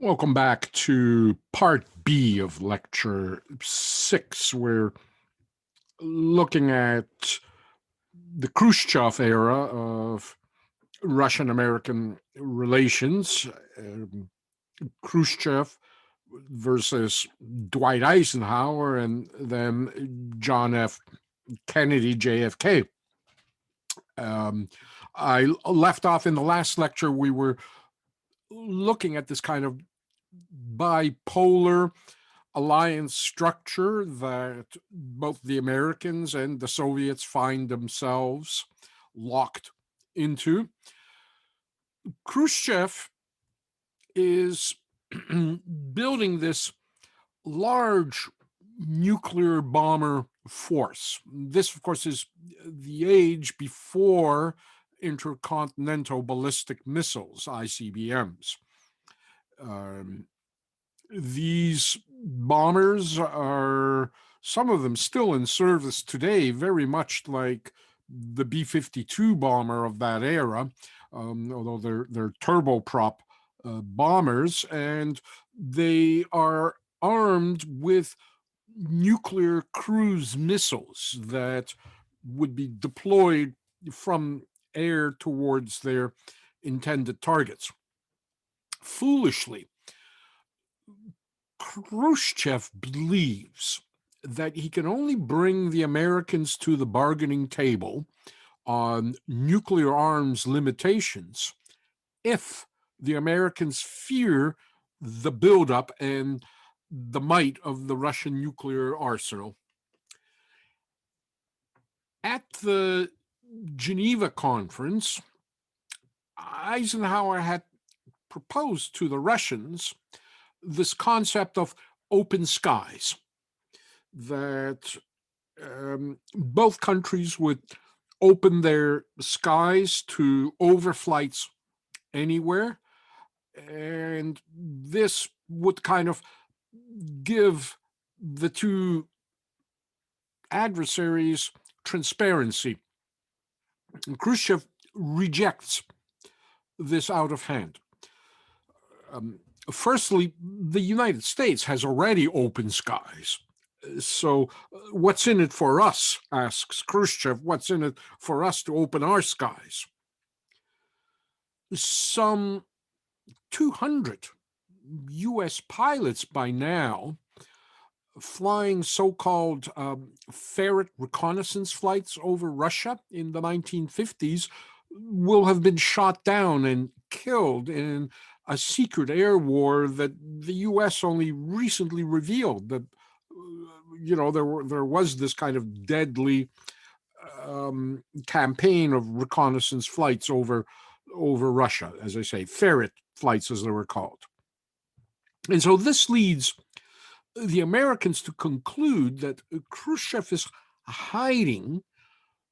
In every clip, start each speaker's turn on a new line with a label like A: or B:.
A: Welcome back to part B of lecture 6. We're looking at the Khrushchev era of Russian-American relations. Khrushchev versus Dwight Eisenhower, and then John F. Kennedy, JFK. I left off in the last lecture. We were looking at this kind of bipolar alliance structure that both the Americans and the Soviets find themselves locked into. Khrushchev is building this large nuclear bomber force. This, of course, is the age before intercontinental ballistic missiles, ICBMs. These bombers are, some of them still in service today, very much like the B-52 bomber of that era, although they're turboprop bombers, and they are armed with nuclear cruise missiles that would be deployed from air towards their intended targets. Foolishly, Khrushchev believes that he can only bring the Americans to the bargaining table on nuclear arms limitations if the Americans fear the buildup and the might of the Russian nuclear arsenal. At the Geneva Conference, Eisenhower had proposed to the Russians this concept of open skies, that both countries would open their skies to overflights anywhere, and this would kind of give the two adversaries transparency. And Khrushchev rejects this out of hand. Firstly, the United States has already open skies. So what's in it for us, asks Khrushchev, what's in it for us to open our skies? Some 200 U.S. pilots by now, flying so-called ferret reconnaissance flights over Russia in the 1950s, will have been shot down and killed in a secret air war that the U.S. only recently revealed. That there was this kind of deadly campaign of reconnaissance flights over Russia, as I say, ferret flights as they were called. And so this leads the Americans to conclude that Khrushchev is hiding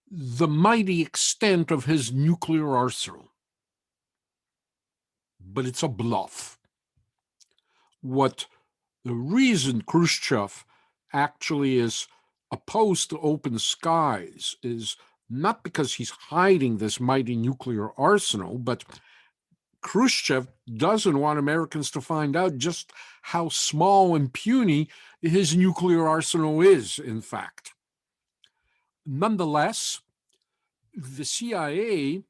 A: the mighty extent of his nuclear arsenal. But it's a bluff. What the reason Khrushchev actually is opposed to open skies is not because he's hiding this mighty nuclear arsenal, but Khrushchev doesn't want Americans to find out just how small and puny his nuclear arsenal is, in fact. Nonetheless, the CIA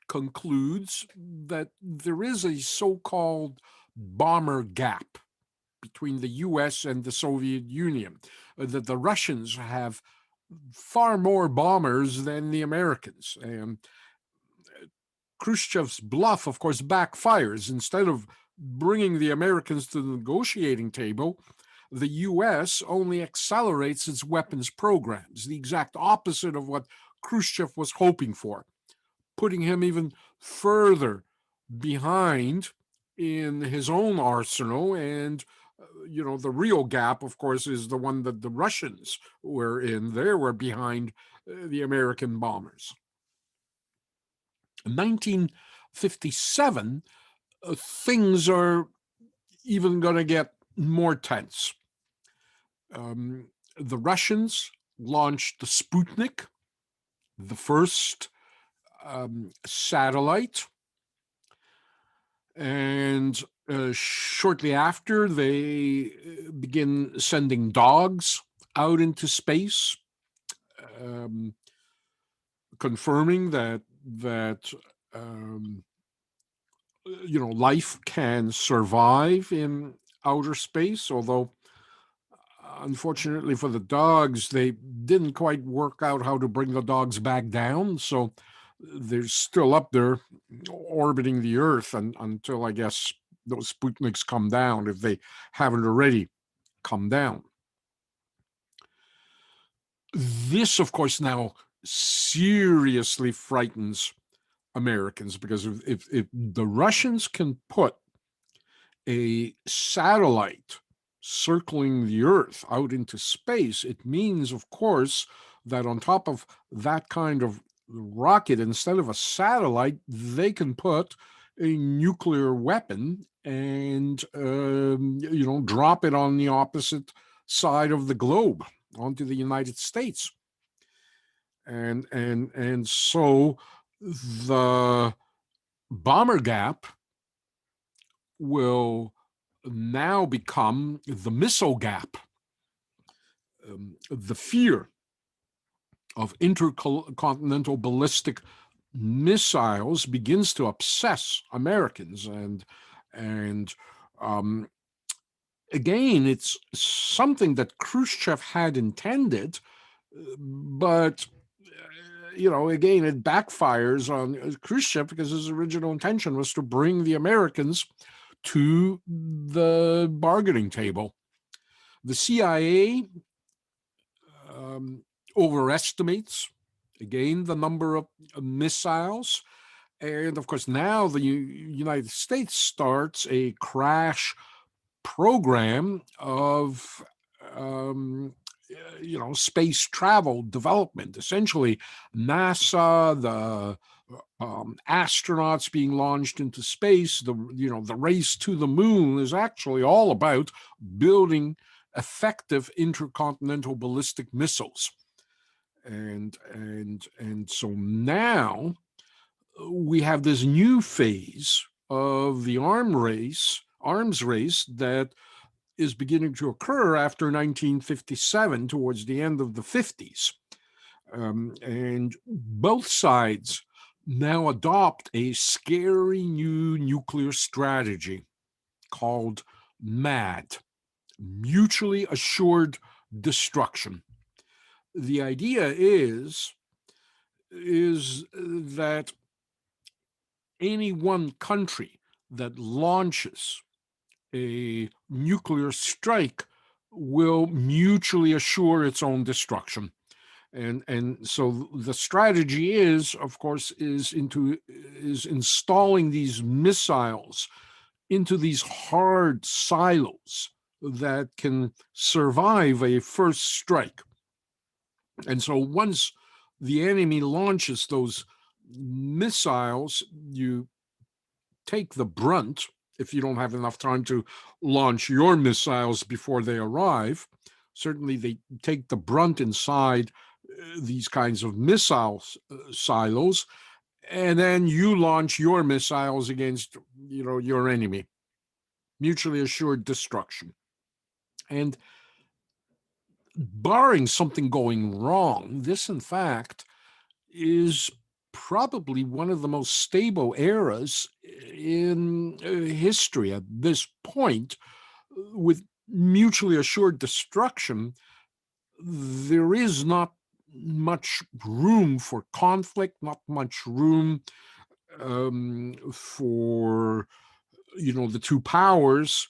A: concludes that there is a so-called bomber gap between the US and the Soviet Union, that the Russians have far more bombers than the Americans. And Khrushchev's bluff, of course, backfires. Instead of bringing the Americans to the negotiating table, the U.S. only accelerates its weapons programs, the exact opposite of what Khrushchev was hoping for, putting him even further behind in his own arsenal. And, the real gap, of course, is the one that the Russians were in. They were behind the American bombers. In 1957, things are even going to get more tense. The Russians launched the Sputnik, the first satellite, and Shortly after, they begin sending dogs out into space, um, confirming that um, life can survive in outer space. Although, unfortunately for the dogs, they didn't quite work out how to bring the dogs back down. So they're still up there orbiting the Earth until, I guess, those Sputniks come down, if they haven't already come down. This, of course, now seriously frightens Americans, because if the Russians can put a satellite circling the Earth out into space, it means, of course, that on top of that kind of rocket, instead of a satellite, they can put a nuclear weapon and drop it on the opposite side of the globe, onto the United States. And so the bomber gap will now become the missile gap. The fear of intercontinental ballistic missiles begins to obsess Americans, and again, it's something that Khrushchev had intended, but again, it backfires on Khrushchev, because his original intention was to bring the Americans to the bargaining table. The CIA overestimates, again, the number of missiles. And of course, now the United States starts a crash program of space travel development. Essentially, NASA, the astronauts being launched into space, the race to the moon is actually all about building effective intercontinental ballistic missiles. And so now we have this new phase of the arms race that is beginning to occur after 1957, towards the end of the 50s. And both sides now adopt a scary new nuclear strategy called MAD, mutually assured destruction. The idea is that any one country that launches a nuclear strike will mutually assure its own destruction. And so the strategy is, of course, is installing these missiles into these hard silos that can survive a first strike. And so once the enemy launches those missiles, you take the brunt. If you don't have enough time to launch your missiles before they arrive, certainly they take the brunt inside these kinds of missile silos, and then you launch your missiles against your enemy. Mutually assured destruction. And barring something going wrong, this, in fact, is probably one of the most stable eras in history at this point. With mutually assured destruction, there is not much room for conflict, not much room for the two powers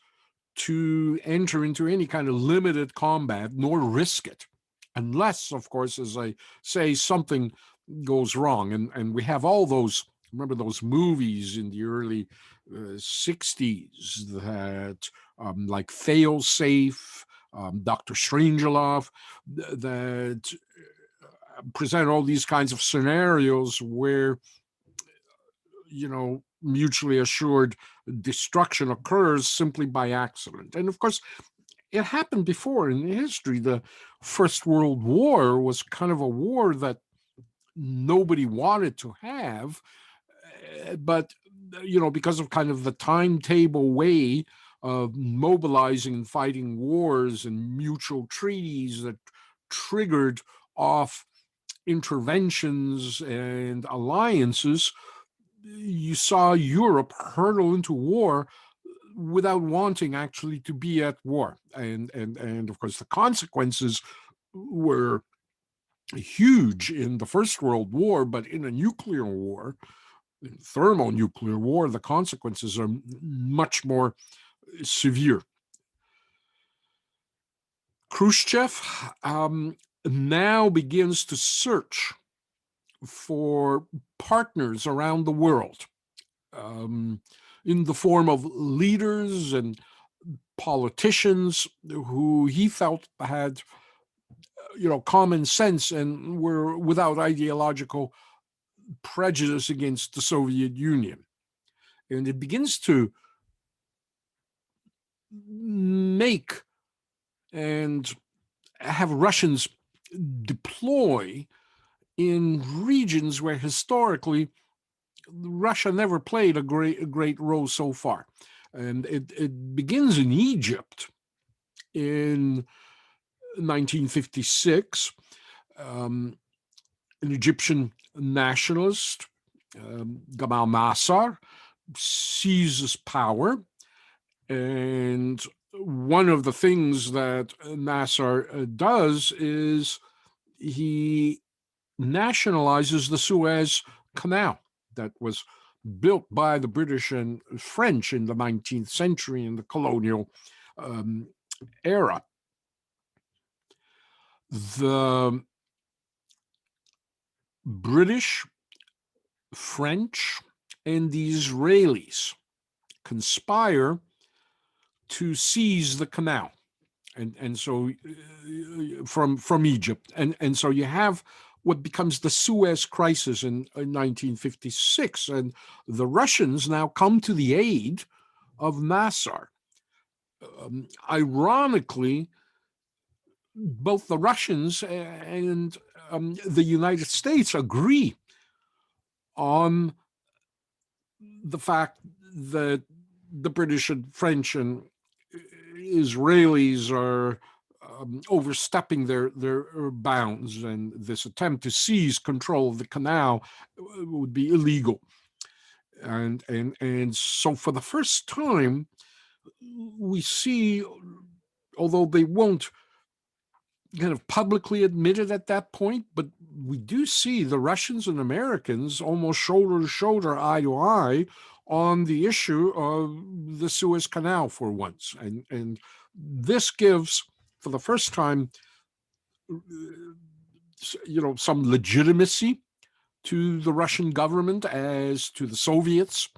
A: to enter into any kind of limited combat, nor risk it, unless, of course, as I say, something goes wrong. And we have all those, remember those movies in the early 60s that like Fail Safe, Dr. Strangelove, that present all these kinds of scenarios where mutually assured destruction occurs simply by accident. And of course, it happened before in history. The First World War was kind of a war that nobody wanted to have, but because of kind of the timetable way of mobilizing and fighting wars and mutual treaties that triggered off interventions and alliances, you saw Europe hurtle into war without wanting actually to be at war. And of course, the consequences were huge in the First World War, but in a nuclear war, thermonuclear war, the consequences are much more severe. Khrushchev now begins to search for partners around the world in the form of leaders and politicians who he felt had, common sense and were without ideological prejudice against the Soviet Union. And it begins to make and have Russians deploy in regions where historically Russia never played a great role so far. And it begins in Egypt in 1956. An Egyptian nationalist, Gamal Nasser, seizes power. And one of the things that Nasser does is he nationalizes the Suez Canal that was built by the British and French in the 19th century in the colonial era. The British, French, and the Israelis conspire to seize the canal, and so from Egypt, and so you have what becomes the Suez Crisis in 1956, and the Russians now come to the aid of Nasser. Ironically, both the Russians and the United States agree on the fact that the British and French and Israelis are overstepping their bounds, and this attempt to seize control of the canal would be illegal. And so for the first time, we see, although they won't kind of publicly admit it at that point, but we do see the Russians and Americans almost shoulder to shoulder, eye to eye, on the issue of the Suez Canal for once. And this gives, for the first time, some legitimacy to the Russian government as to the Soviets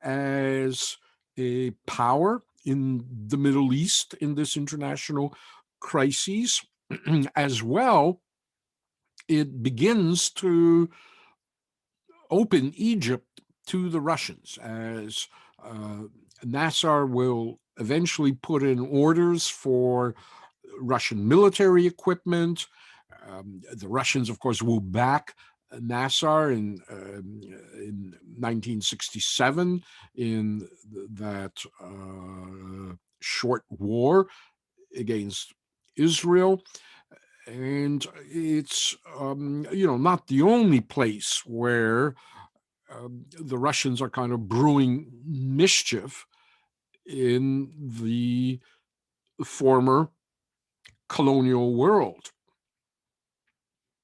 A: as a power in the Middle East in this international crisis. As well, it begins to open Egypt to the Russians, as Nasser will eventually put in orders for Russian military equipment. The Russians, of course, will back Nasser in 1967 in that short war against Israel. And it's, not the only place where the Russians are kind of brewing mischief in the former colonial world.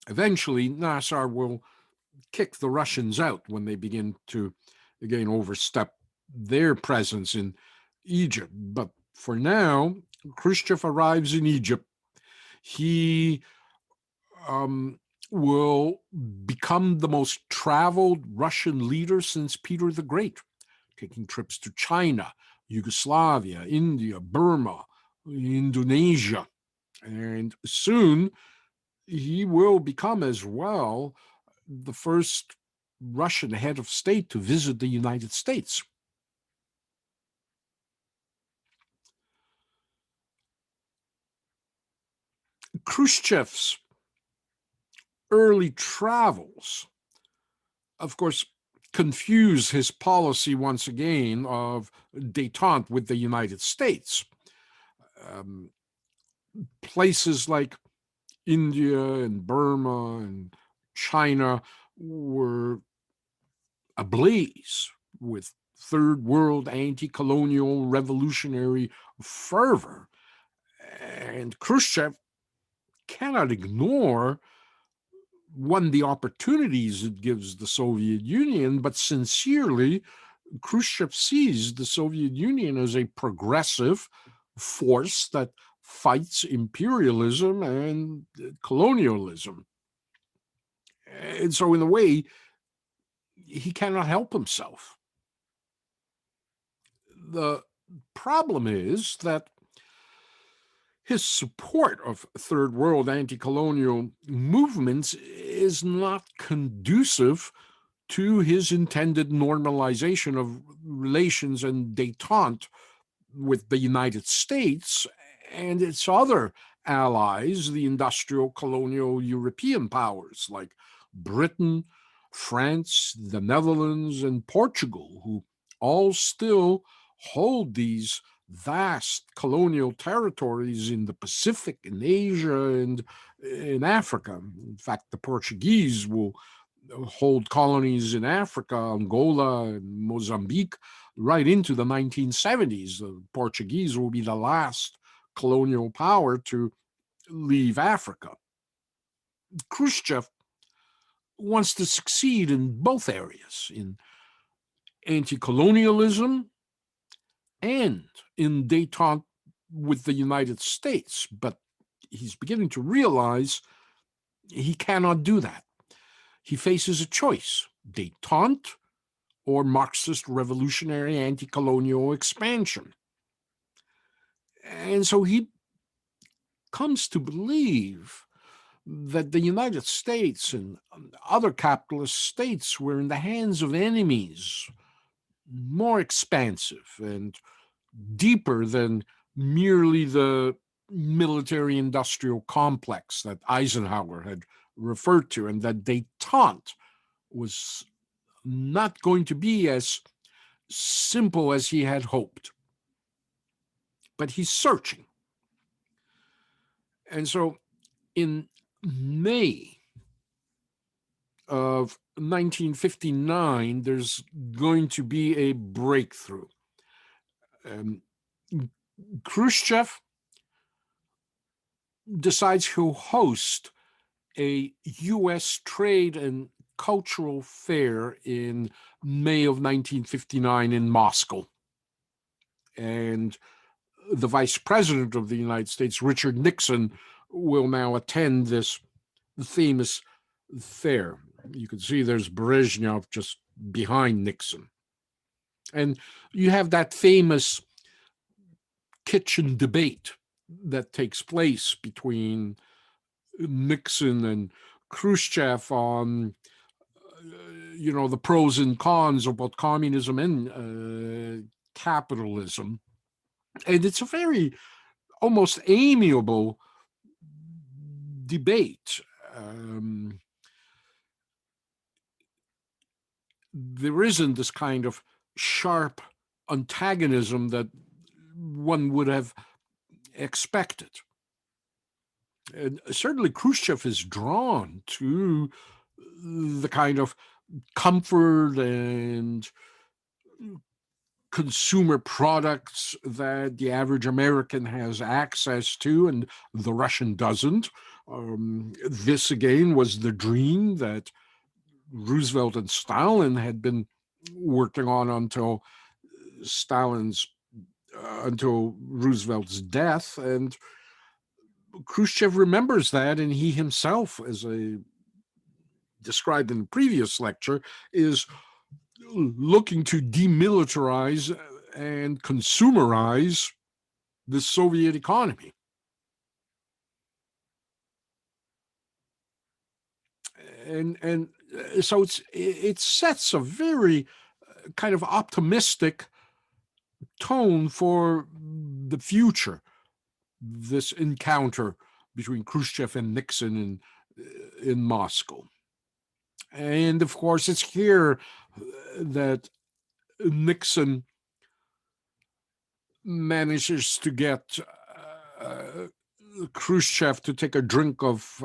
A: Eventually, Nasser will kick the Russians out when they begin to, again, overstep their presence in Egypt. But for now, Khrushchev arrives in Egypt. He will become the most traveled Russian leader since Peter the Great, taking trips to China, Yugoslavia, India, Burma, Indonesia. And soon he will become as well the first Russian head of state to visit the United States. Khrushchev's early travels, of course, confuse his policy once again of détente with the United States. Places like India and Burma and China were ablaze with third world anti-colonial revolutionary fervor. And Khrushchev cannot ignore, one, the opportunities it gives the Soviet Union, but sincerely, Khrushchev sees the Soviet Union as a progressive force that fights imperialism and colonialism. And so, in a way, he cannot help himself. The problem is that his support of third world anti-colonial movements is not conducive to his intended normalization of relations and détente with the United States and its other allies, the industrial colonial European powers like Britain, France, the Netherlands, and Portugal, who all still hold these vast colonial territories in the Pacific, in Asia, and in Africa. In fact, the Portuguese will hold colonies in Africa, Angola, and Mozambique, right into the 1970s. The Portuguese will be the last colonial power to leave Africa. Khrushchev wants to succeed in both areas, in anti-colonialism and in détente with the United States, but he's beginning to realize he cannot do that. He faces a choice: détente or Marxist revolutionary anti-colonial expansion. And so he comes to believe that the United States and other capitalist states were in the hands of enemies more expansive and deeper than merely the military-industrial complex that Eisenhower had referred to, and that détente was not going to be as simple as he had hoped. But he's searching. And so in May of 1959, there's going to be a breakthrough. Khrushchev decides he'll host a U.S. trade and cultural fair in May of 1959 in Moscow. And the vice president of the United States, Richard Nixon, will now attend this famous fair. You can see there's Brezhnev just behind Nixon. And you have that famous kitchen debate that takes place between Nixon and Khrushchev on, the pros and cons of both communism and capitalism. And it's a very almost amiable debate. There isn't this kind of sharp antagonism that one would have expected. And certainly Khrushchev is drawn to the kind of comfort and consumer products that the average American has access to and the Russian doesn't. This again was the dream that Roosevelt and Stalin had been working on until Roosevelt's death. And Khrushchev remembers that, and he himself, as I described in the previous lecture, is looking to demilitarize and consumerize the Soviet economy. And so it sets a very kind of optimistic tone for the future, this encounter between Khrushchev and Nixon in Moscow. And of course, it's here that Nixon manages to get Khrushchev to take a drink of,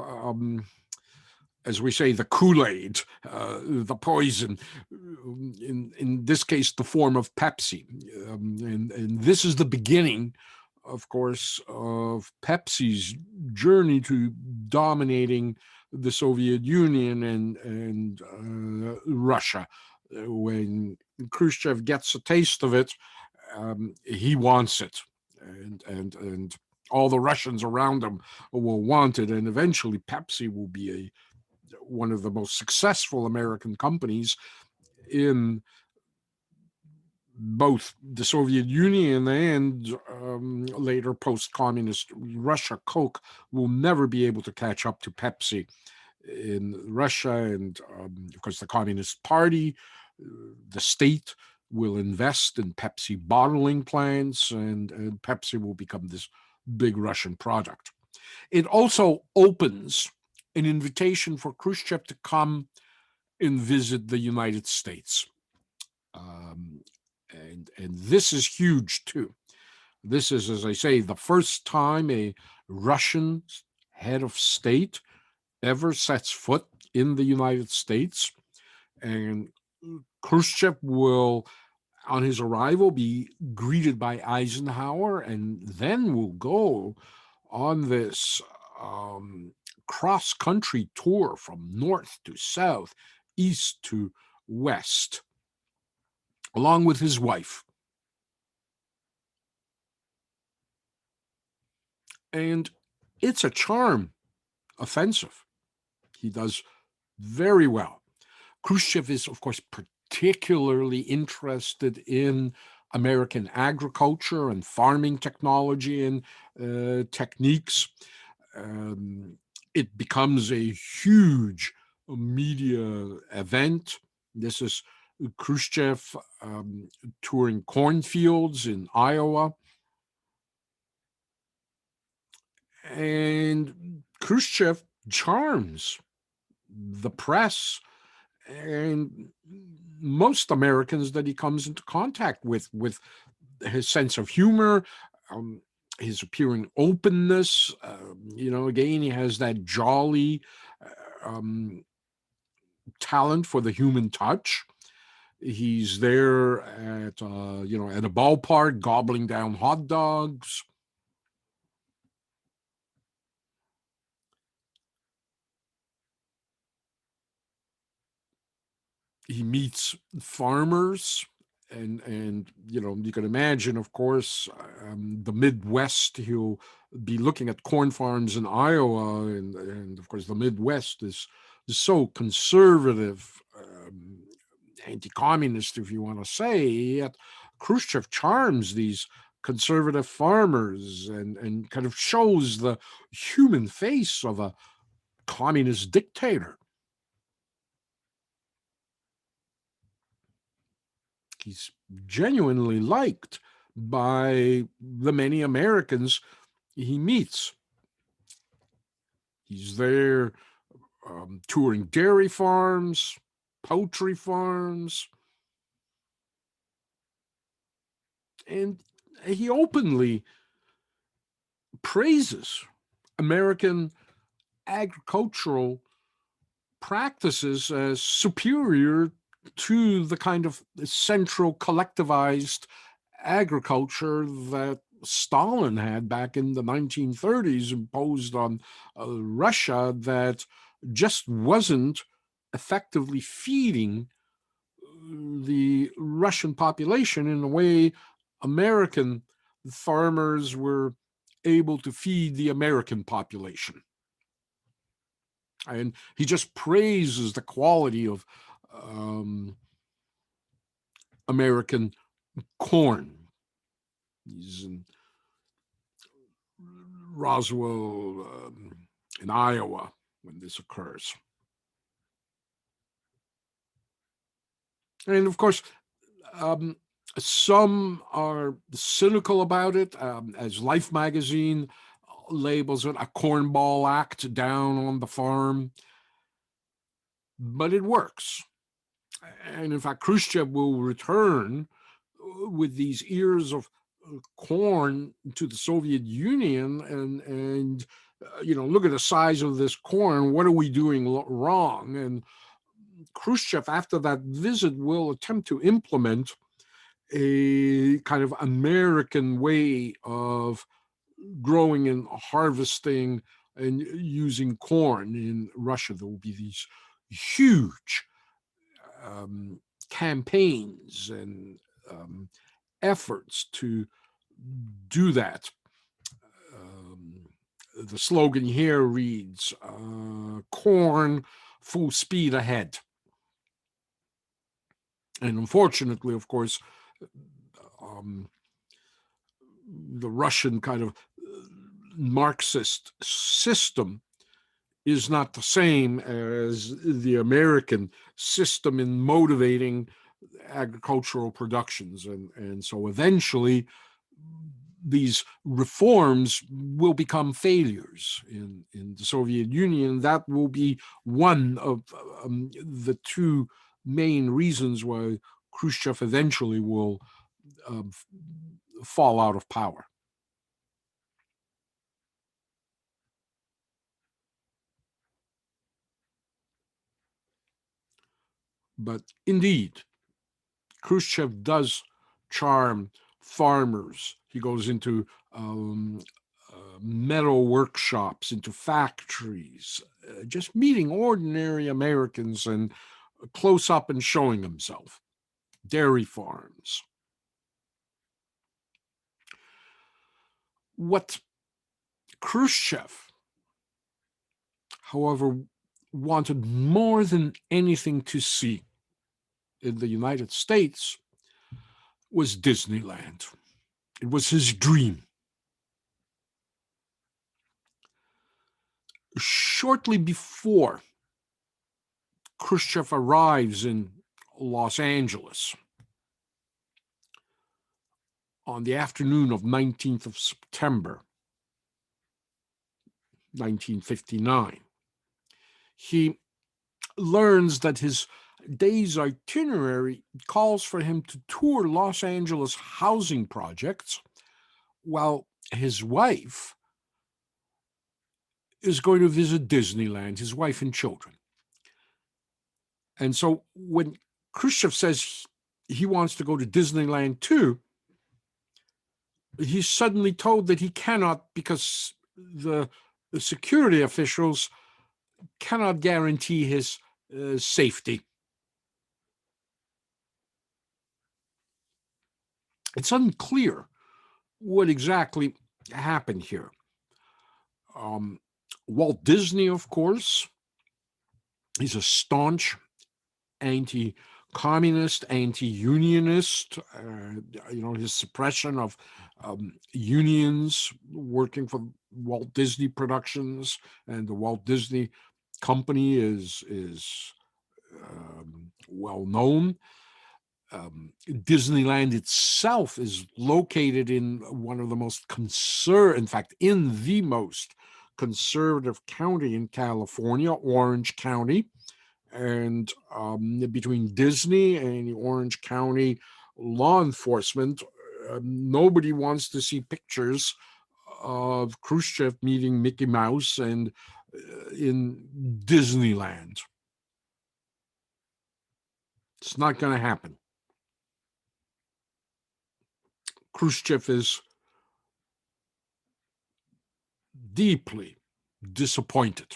A: as we say, the Kool-Aid, the poison, in this case, the form of Pepsi. And this is the beginning, of course, of Pepsi's journey to dominating the Soviet Union and Russia. When Khrushchev gets a taste of it, he wants it, and all the Russians around him will want it, and eventually Pepsi will be one of the most successful American companies in both the Soviet Union and later post-communist Russia. Coke will never be able to catch up to Pepsi in Russia, and of course the Communist Party, the state, will invest in Pepsi bottling plants, and Pepsi will become this big Russian product. It also opens an invitation for Khrushchev to come and visit the United States. And this is huge too. This is, as I say, the first time a Russian head of state ever sets foot in the United States. And Khrushchev will, on his arrival, be greeted by Eisenhower, and then will go on this cross-country tour from north to south, east to west, along with his wife. And it's a charm offensive. He does very well. Khrushchev is, of course, particularly interested in American agriculture and farming technology and techniques. It becomes a huge media event. This is Khrushchev touring cornfields in Iowa. And Khrushchev charms the press and most Americans that he comes into contact with his sense of humor, his appearing openness. Again, he has that jolly talent for the human touch. He's there at a ballpark gobbling down hot dogs. He meets farmers, and you can imagine, of course, the Midwest. He'll be looking at corn farms in Iowa, and of course the Midwest is so conservative, anti-communist, if you want to say. Yet Khrushchev charms these conservative farmers and kind of shows the human face of a communist dictator. He's genuinely liked by the many Americans he meets. He's there touring dairy farms, poultry farms, and he openly praises American agricultural practices as superior to the kind of central collectivized agriculture that Stalin had back in the 1930s imposed on Russia, that just wasn't effectively feeding the Russian population in the way American farmers were able to feed the American population. And he just praises the quality of American corn. He's in Roswell, in Iowa, when this occurs. And of course, some are cynical about it, as Life magazine labels it a cornball act down on the farm. But it works. And in fact, Khrushchev will return with these ears of corn to the Soviet Union, and look at the size of this corn. What are we doing wrong? And Khrushchev, after that visit, will attempt to implement a kind of American way of growing and harvesting and using corn in Russia. There will be these huge campaigns and efforts to do that. The slogan here reads, corn full speed ahead. And unfortunately, of course, the Russian kind of Marxist system is not the same as the American system in motivating agricultural productions. And so eventually these reforms will become failures in the Soviet Union. That will be one of the two main reasons why Khrushchev eventually will fall out of power. But indeed, Khrushchev does charm farmers. He goes into metal workshops, into factories, just meeting ordinary Americans and close up and showing himself. Dairy farms. What Khrushchev, however, wanted more than anything to see in the United States was Disneyland. It was his dream. Shortly before Khrushchev arrives in Los Angeles on the afternoon of 19th of September, 1959, he learns that his day's itinerary calls for him to tour Los Angeles housing projects while his wife is going to visit Disneyland, his wife and children. And so when Khrushchev says he wants to go to Disneyland too, he's suddenly told that he cannot because the security officials cannot guarantee his safety. It's unclear what exactly happened here. Walt Disney, of course, he's a staunch anti-communist, anti-unionist. His suppression of unions working for Walt Disney Productions and the Walt Disney Company is well known. Disneyland itself is located in one of the most in the most conservative county in California, Orange County. And between Disney and the Orange County law enforcement, nobody wants to see pictures of Khrushchev meeting Mickey Mouse and in Disneyland. It's not going to happen. Khrushchev is deeply disappointed.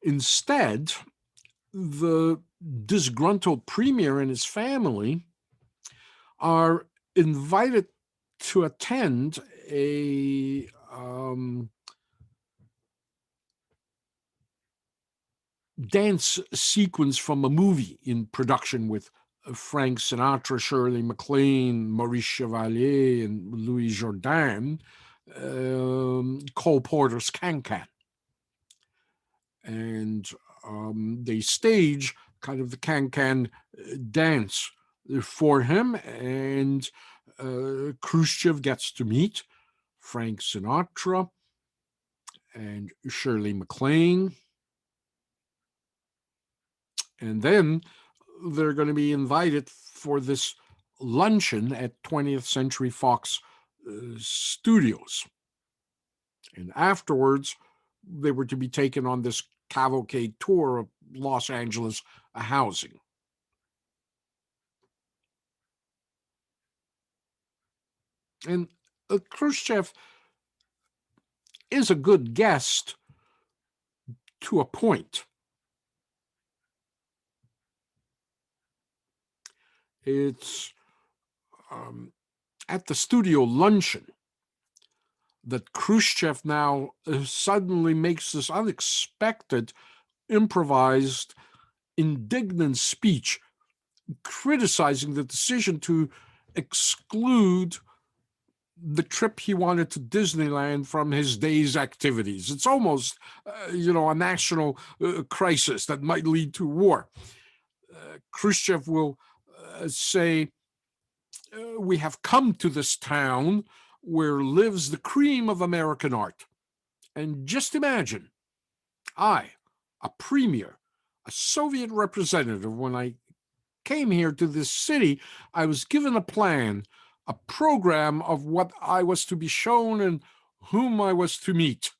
A: Instead, the disgruntled premier and his family are invited to attend a dance sequence from a movie in production with Frank Sinatra, Shirley MacLaine, Maurice Chevalier, and Louis Jourdan, Cole Porter's Can-Can. And they stage kind of the Can-Can dance for him, and Khrushchev gets to meet Frank Sinatra and Shirley MacLaine. And then they're going to be invited for this luncheon at 20th Century Fox Studios. And afterwards, they were to be taken on this cavalcade tour of Los Angeles housing. And Khrushchev is a good guest to a point. It's at the studio luncheon that Khrushchev now suddenly makes this unexpected, improvised, indignant speech criticizing the decision to exclude the trip he wanted to Disneyland from his day's activities. It's almost, a national crisis that might lead to war. Khrushchev will say, we have come to this town where lives the cream of American art. And just imagine, I, a premier, a Soviet representative, when I came here to this city, I was given a plan, a program of what I was to be shown and whom I was to meet.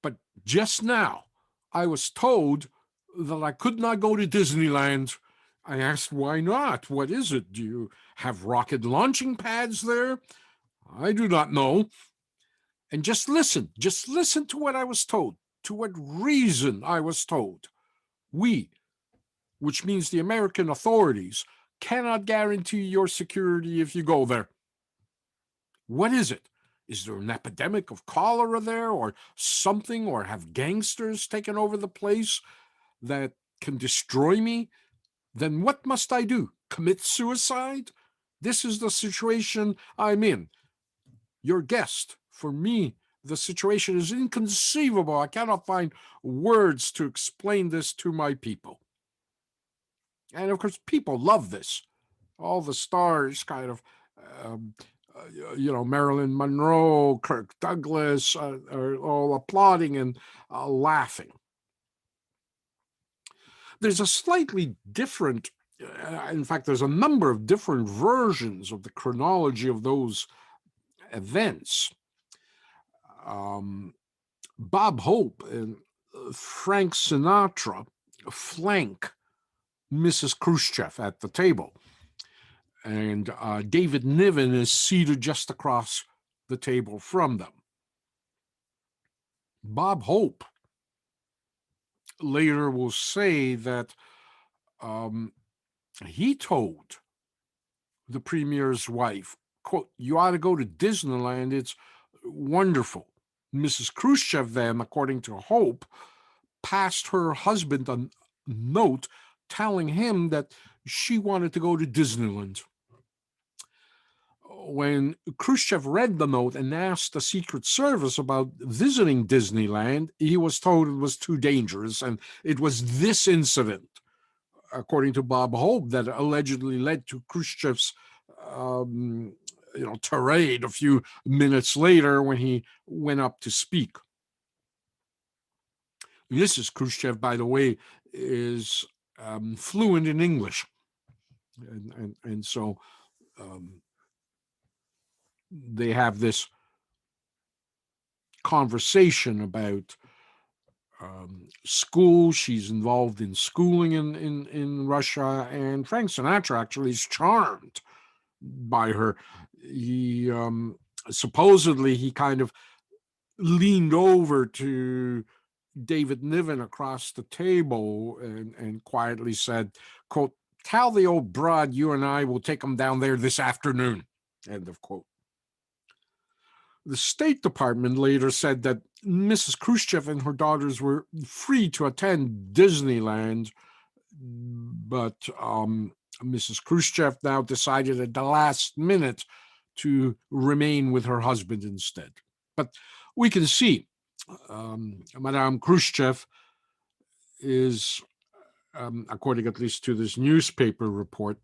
A: But just now, I was told that I could not go to Disneyland. I asked, why not? What is it? Do you have rocket launching pads there? I do not know. And just listen to what I was told, to what reason I was told. We, which means the American authorities, cannot guarantee your security if you go there. What is it? Is there an epidemic of cholera there or something, or have gangsters taken over the place that can destroy me? Then what must I do? Commit suicide? This is the situation I'm in. Your guest, for me, the situation is inconceivable. I cannot find words to explain this to my people. And of course, people love this. All the stars kind of, Marilyn Monroe, Kirk Douglas, are all applauding and laughing. There's a slightly different, in fact, there's a number of different versions of the chronology of those events. Bob Hope and Frank Sinatra flank Mrs. Khrushchev at the table. And David Niven is seated just across the table from them. Bob Hope later will say that he told the premier's wife, quote, you ought to go to Disneyland. It's wonderful. Mrs. Khrushchev then, according to Hope, passed her husband a note telling him that she wanted to go to Disneyland. When Khrushchev read the note and asked the Secret Service about visiting Disneyland, he was told it was too dangerous. And it was this incident, according to Bob Hope, that allegedly led to Khrushchev's tirade a few minutes later when he went up to speak. Mrs. Khrushchev, by the way, is fluent in English. And so they have this conversation about school. She's involved in schooling in Russia, and Frank Sinatra actually is charmed by her. He supposedly he kind of leaned over to David Niven across the table and quietly said, quote, tell the old broad you and I will take him down there this afternoon, end of quote. The State Department later said that Mrs. Khrushchev and her daughters were free to attend Disneyland, but Mrs. Khrushchev now decided at the last minute to remain with her husband instead. But we can see Madame Khrushchev is, according at least to this newspaper report,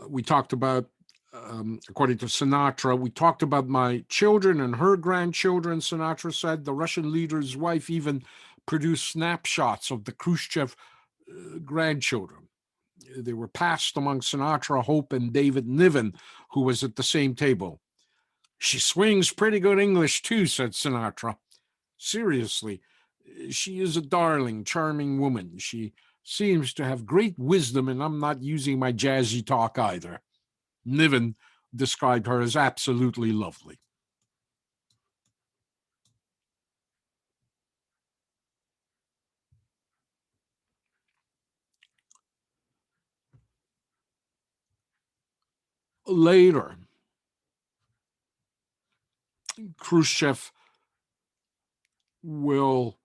A: we talked about according to Sinatra, we talked about my children and her grandchildren. Sinatra said the Russian leader's wife even produced snapshots of the Khrushchev grandchildren. They were passed among Sinatra, Hope, and David Niven, who was at the same table. She swings pretty good English too, said Sinatra. Seriously, she is a darling, charming woman. She seems to have great wisdom, and I'm not using my jazzy talk either. Niven described her as absolutely lovely. Later, Khrushchev will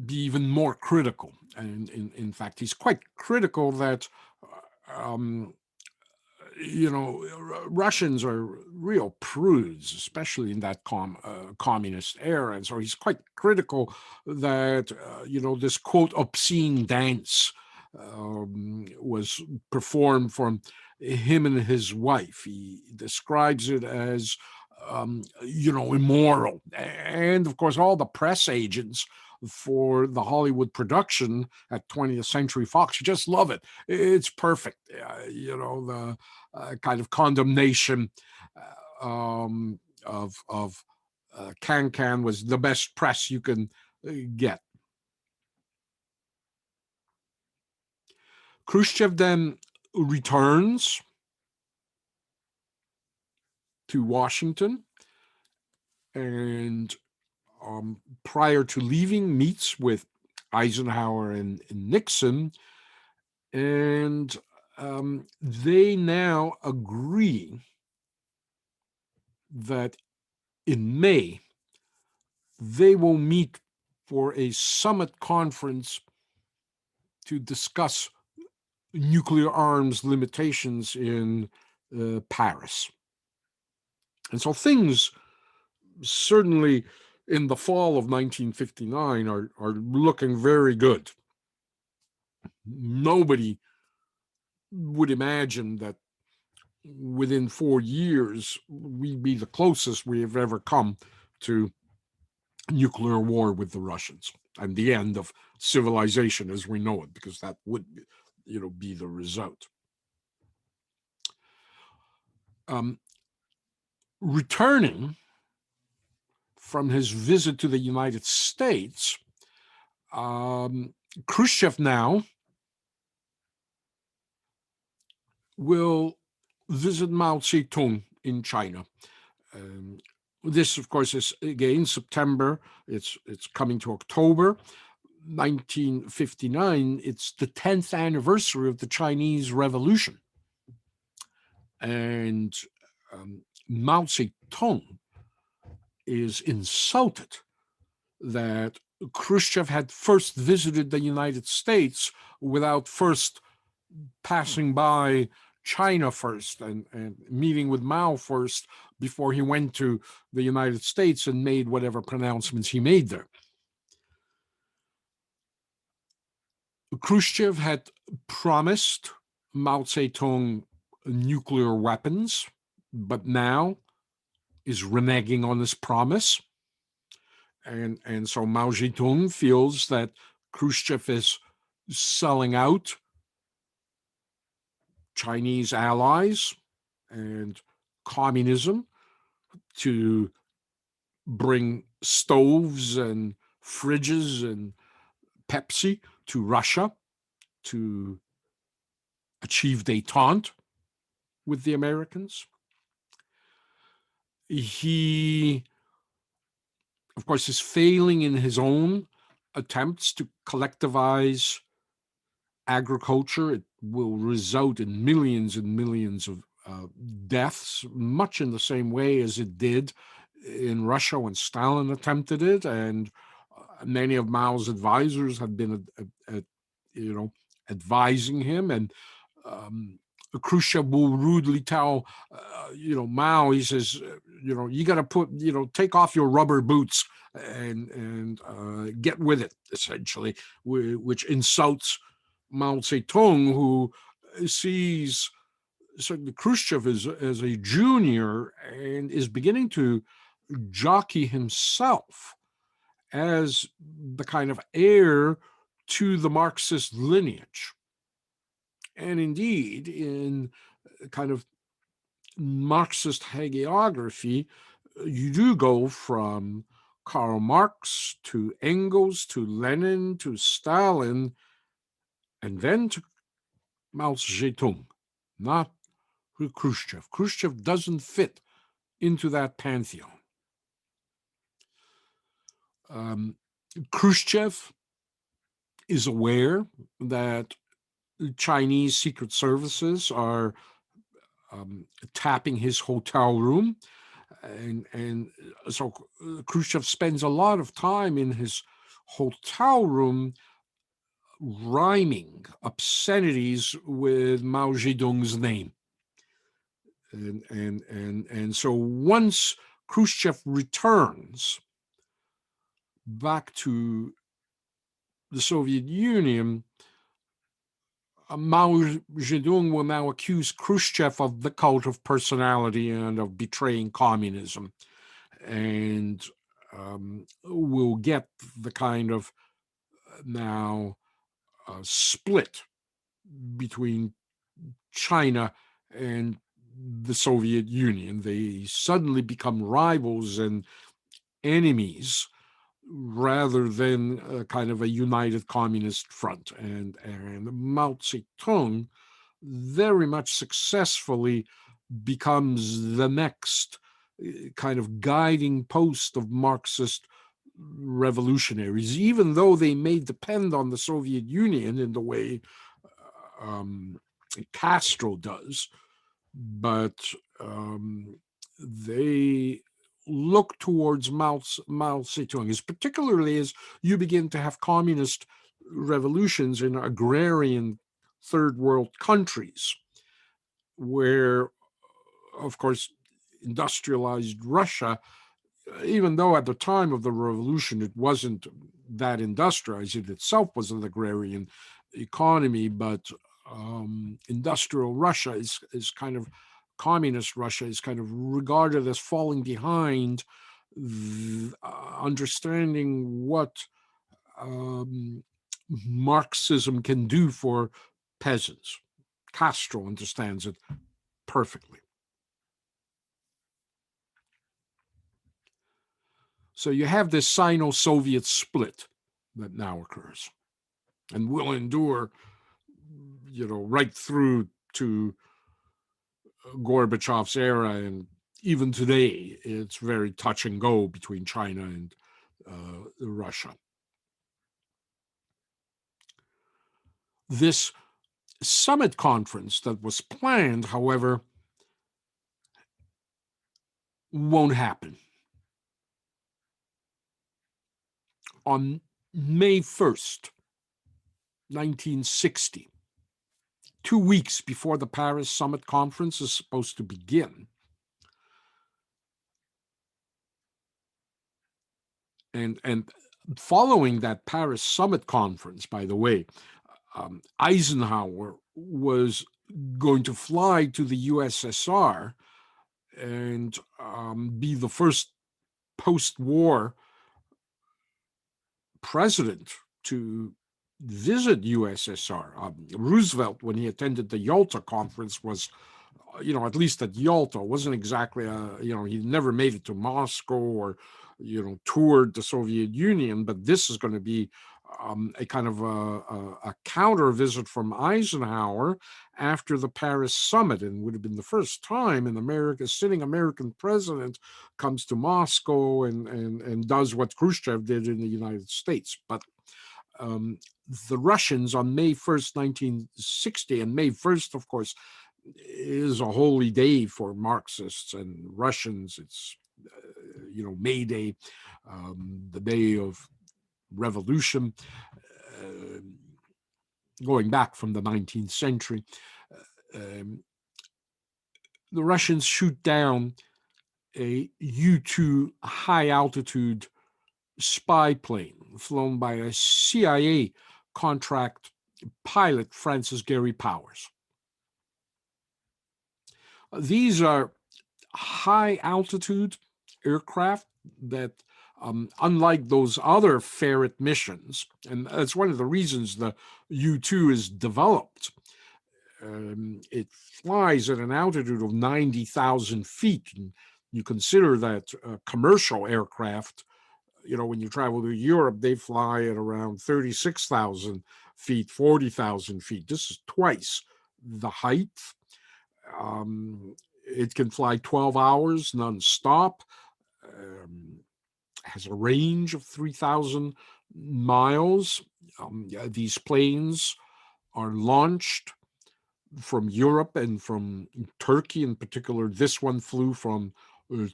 A: be even more critical. And in fact, he's quite critical that, um, Russians are real prudes, especially in that communist era. And so he's quite critical that, this quote, obscene dance was performed from him and his wife. He describes it as, immoral. And of course, all the press agents for the Hollywood production at 20th Century Fox just love it. It's perfect. The kind of condemnation of Can was the best press you can get. Khrushchev then returns to Washington and prior to leaving meets with Eisenhower and Nixon, and they now agree that in May they will meet for a summit conference to discuss nuclear arms limitations in Paris. And so things certainly in the fall of 1959 are looking very good. Nobody would imagine that within 4 years we'd be the closest we have ever come to nuclear war with the Russians and the end of civilization as we know it, because that would be the result. Returning from his visit to the United States, Khrushchev now will visit Mao Zedong in China. This, of course, is again September. It's coming to October 1959. It's the 10th anniversary of the Chinese Revolution, and Mao Zedong is insulted that Khrushchev had first visited the United States without first passing by China first and meeting with Mao first before he went to the United States and made whatever pronouncements he made there. Khrushchev had promised Mao Zedong nuclear weapons, but now is reneging on this promise. And so Mao Zedong feels that Khrushchev is selling out Chinese allies and communism to bring stoves and fridges and Pepsi to Russia to achieve détente with the Americans. He, of course, is failing in his own attempts to collectivize agriculture. It will result in millions and millions of deaths, much in the same way as it did in Russia when Stalin attempted it. And many of Mao's advisors have been, advising him. And Khrushchev will rudely tell, Mao, he says, you got to take off your rubber boots and get with it, essentially, which insults Mao Zedong, who sees so Khrushchev is a junior and is beginning to jockey himself as the kind of heir to the Marxist lineage. And indeed, in kind of Marxist hagiography, you do go from Karl Marx to Engels to Lenin to Stalin and then to Mao Zedong, not Khrushchev. Khrushchev doesn't fit into that pantheon. Khrushchev is aware that Chinese secret services are tapping his hotel room. And so Khrushchev spends a lot of time in his hotel room rhyming obscenities with Mao Zedong's name. And so once Khrushchev returns back to the Soviet Union, Mao Zedong will now accuse Khrushchev of the cult of personality and of betraying communism, and will get the kind of now split between China and the Soviet Union. They suddenly become rivals and enemies rather than kind of a united communist front. And Mao Zedong very much successfully becomes the next kind of guiding post of Marxist revolutionaries, even though they may depend on the Soviet Union in the way Castro does, but they look towards Mao Zedong, particularly as you begin to have communist revolutions in agrarian third world countries, where, of course, industrialized Russia, even though at the time of the revolution it wasn't that industrialized, it itself was an agrarian economy, but industrial Russia is kind of, communist Russia is kind of regarded as falling behind, understanding what Marxism can do for peasants. Castro understands it perfectly. So you have this Sino-Soviet split that now occurs and will endure, right through to Gorbachev's era, and even today it's very touch and go between China and Russia. This summit conference that was planned, however, won't happen. On May 1st, 1960, 2 weeks before the Paris Summit Conference is supposed to begin, and following that Paris Summit Conference, by the way, Eisenhower was going to fly to the USSR and be the first post-war president to visit USSR. Roosevelt, when he attended the Yalta Conference, was, at least at Yalta, wasn't exactly, he never made it to Moscow or, toured the Soviet Union, but this is going to be a kind of a counter visit from Eisenhower after the Paris summit, and would have been the first time an sitting American president comes to Moscow and does what Khrushchev did in the United States. But the Russians on May 1st, 1960, and May 1st, of course, is a holy day for Marxists and Russians. It's, May Day, the day of revolution, going back from the 19th century. The Russians shoot down a U-2 high-altitude spy plane flown by a CIA contract pilot, Francis Gary Powers. These are high altitude aircraft that, unlike those other ferret missions, and that's one of the reasons the U-2 is developed. It flies at an altitude of 90,000 feet. And you consider that commercial aircraft, when you travel to Europe, they fly at around 36,000 feet, 40,000 feet. This is twice the height. It can fly 12 hours nonstop, has a range of 3,000 miles. These planes are launched from Europe and from Turkey in particular. This one flew from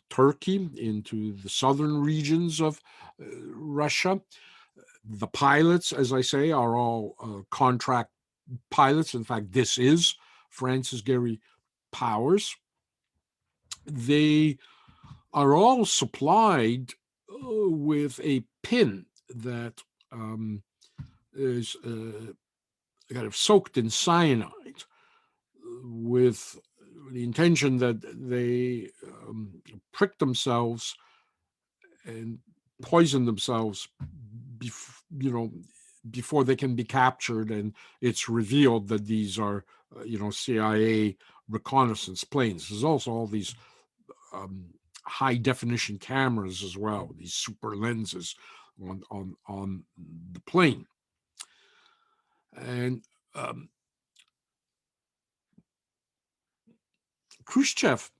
A: Turkey into the southern regions of Russia. The pilots, as I say, are all contract pilots. In fact, this is Francis Gary Powers. They are all supplied with a pin that is kind of soaked in cyanide, with the intention that they prick themselves and poison themselves, before they can be captured, and it's revealed that these are, CIA reconnaissance planes. There's also all these high definition cameras as well, these super lenses on the plane. And Khrushchev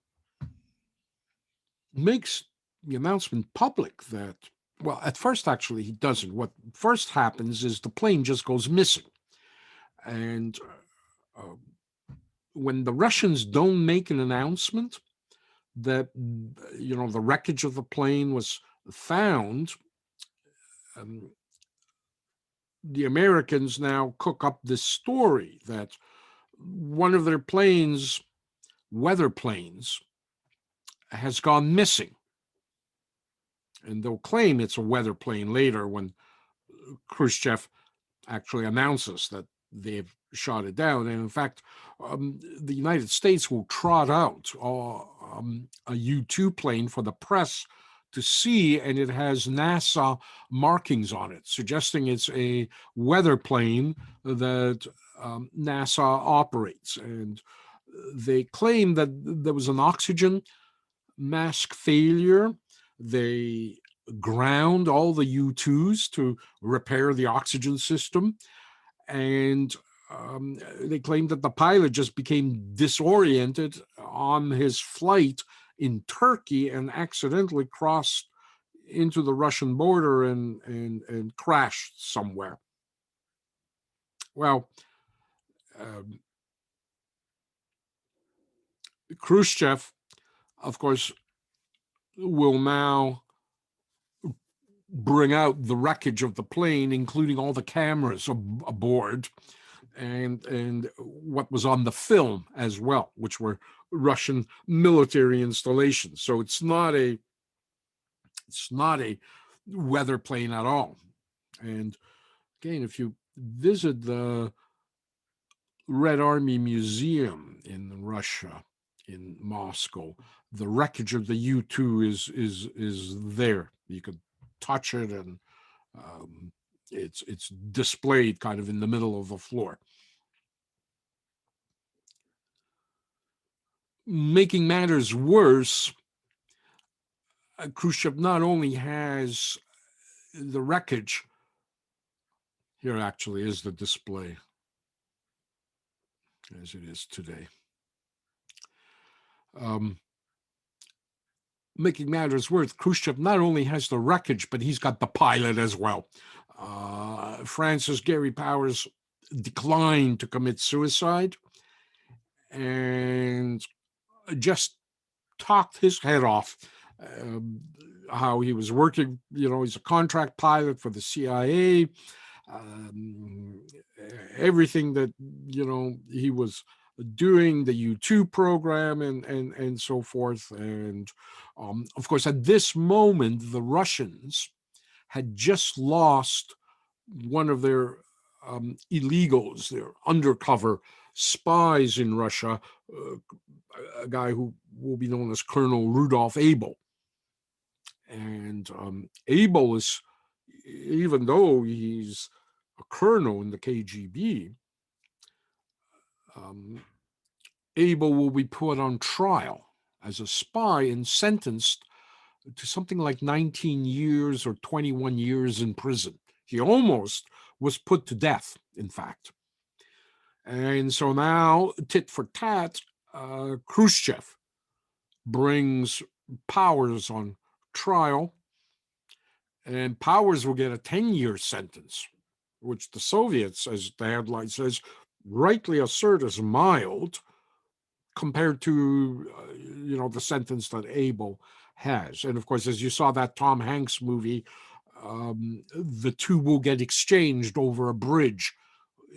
A: makes the announcement public that, well, at first, actually, he doesn't. What first happens is the plane just goes missing. And when the Russians don't make an announcement that, the wreckage of the plane was found, the Americans now cook up this story that one of their planes, weather planes, has gone missing. And they'll claim it's a weather plane later when Khrushchev actually announces that they've shot it down. And in fact, the United States will trot out a U-2 plane for the press to see, and it has NASA markings on it, suggesting it's a weather plane that NASA operates. And they claim that there was an oxygen mask failure. They ground all the U-2s to repair the oxygen system. And they claimed that the pilot just became disoriented on his flight in Turkey and accidentally crossed into the Russian border and crashed somewhere. Well, Khrushchev, of course, will now bring out the wreckage of the plane, including all the cameras aboard, and what was on the film as well, which were Russian military installations. So it's not a weather plane at all. And again, if you visit the Red Army Museum in Russia, in Moscow, the wreckage of the U-2 is there. You could touch it, and it's displayed kind of in the middle of the floor. Making matters worse, Khrushchev not only has the wreckage. Here actually is the display as it is today. Making matters worse, Khrushchev not only has the wreckage, but he's got the pilot as well. Francis Gary Powers declined to commit suicide and just talked his head off. How he was working, he's a contract pilot for the CIA. Everything that, he was doing, the U-2 program and so forth. And of course, at this moment, the Russians had just lost one of their illegals, their undercover spies in Russia, a guy who will be known as Colonel Rudolf Abel. And Abel is, even though he's a colonel in the KGB, Abel will be put on trial as a spy and sentenced to something like 19 years or 21 years in prison. He almost was put to death, in fact. And so now, tit for tat, Khrushchev brings Powers on trial, and Powers will get a 10-year sentence, which the Soviets, as the headline says, rightly assert as mild compared to, the sentence that Abel has. And of course, as you saw that Tom Hanks movie, the two will get exchanged over a bridge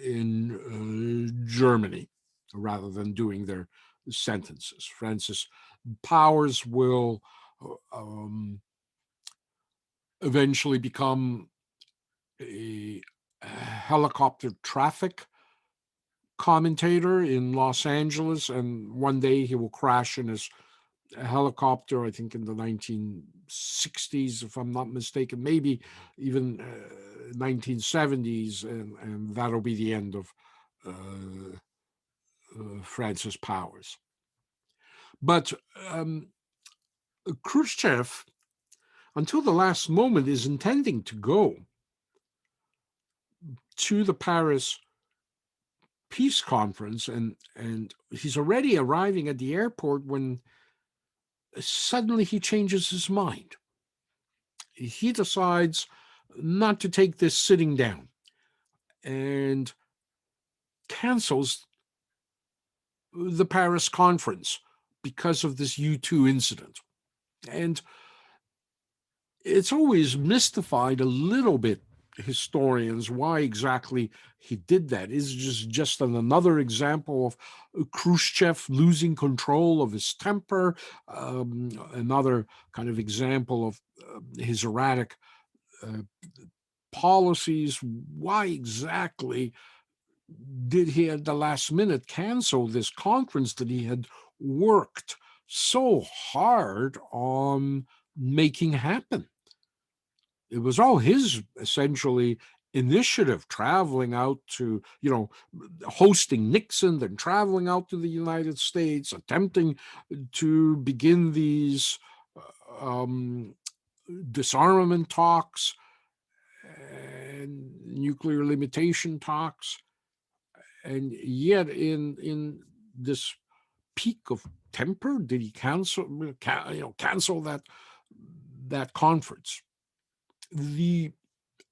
A: in Germany rather than doing their sentences. Francis Powers will eventually become a helicopter traffic commentator in Los Angeles, and one day he will crash in his helicopter, I think in the 1960s, if I'm not mistaken, maybe even 1970s, and that'll be the end of Francis Powers. But Khrushchev, until the last moment, is intending to go to the Paris peace conference, and he's already arriving at the airport when suddenly he changes his mind. He decides not to take this sitting down and cancels the Paris conference because of this U-2 incident. And it's always mystified a little bit historians why exactly he did that. Is just another example of Khrushchev losing control of his temper, another kind of example of his erratic policies? Why exactly did he at the last minute cancel this conference that he had worked so hard on making happen? It was all his, essentially, initiative, traveling out to, hosting Nixon, then traveling out to the United States, attempting to begin these disarmament talks and nuclear limitation talks. And yet, in this peak of temper, did he cancel that conference? The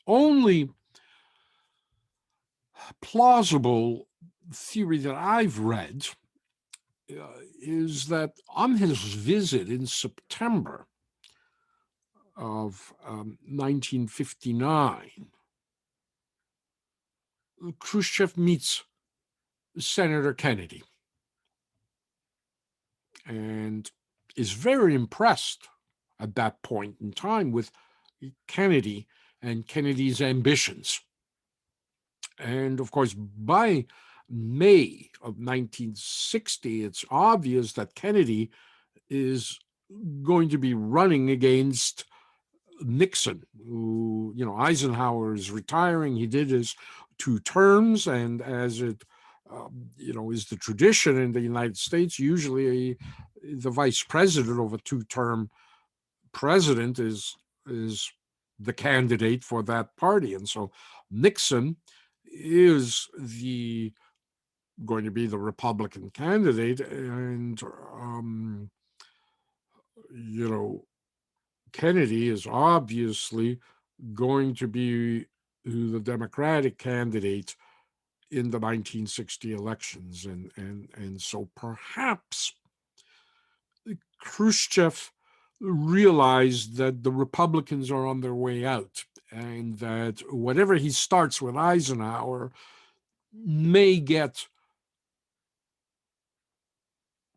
A: only plausible theory that I've read is that on his visit in September of 1959, Khrushchev meets Senator Kennedy and is very impressed at that point in time with Kennedy and Kennedy's ambitions. And of course, by May of 1960, it's obvious that Kennedy is going to be running against Nixon, who, Eisenhower is retiring. He did his 2 terms, and as it, is the tradition in the United States, usually the vice president of a 2-term president is the candidate for that party. And so Nixon is going to be the Republican candidate, and Kennedy is obviously going to be the Democratic candidate in the 1960 elections, and so perhaps Khrushchev realized that the Republicans are on their way out, and that whatever he starts with Eisenhower may get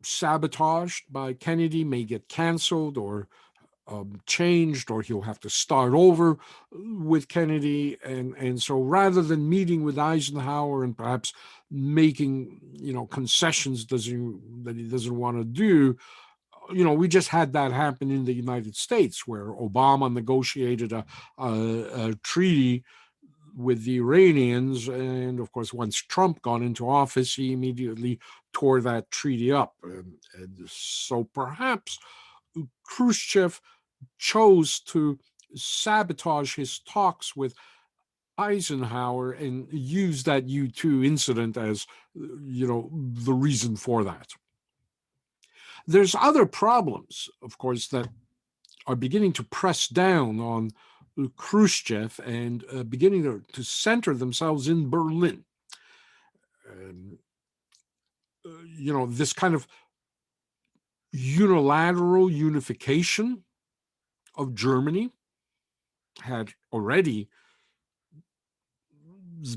A: sabotaged by Kennedy, may get canceled, or changed, or he'll have to start over with Kennedy. And so rather than meeting with Eisenhower and perhaps making, concessions that he doesn't want to do, we just had that happen in the United States, where Obama negotiated a treaty with the Iranians. And of course, once Trump got into office, he immediately tore that treaty up. And so perhaps Khrushchev chose to sabotage his talks with Eisenhower and use that U-2 incident as, the reason for that. There's other problems, of course, that are beginning to press down on Khrushchev and beginning to center themselves in Berlin. This kind of unilateral unification of Germany had already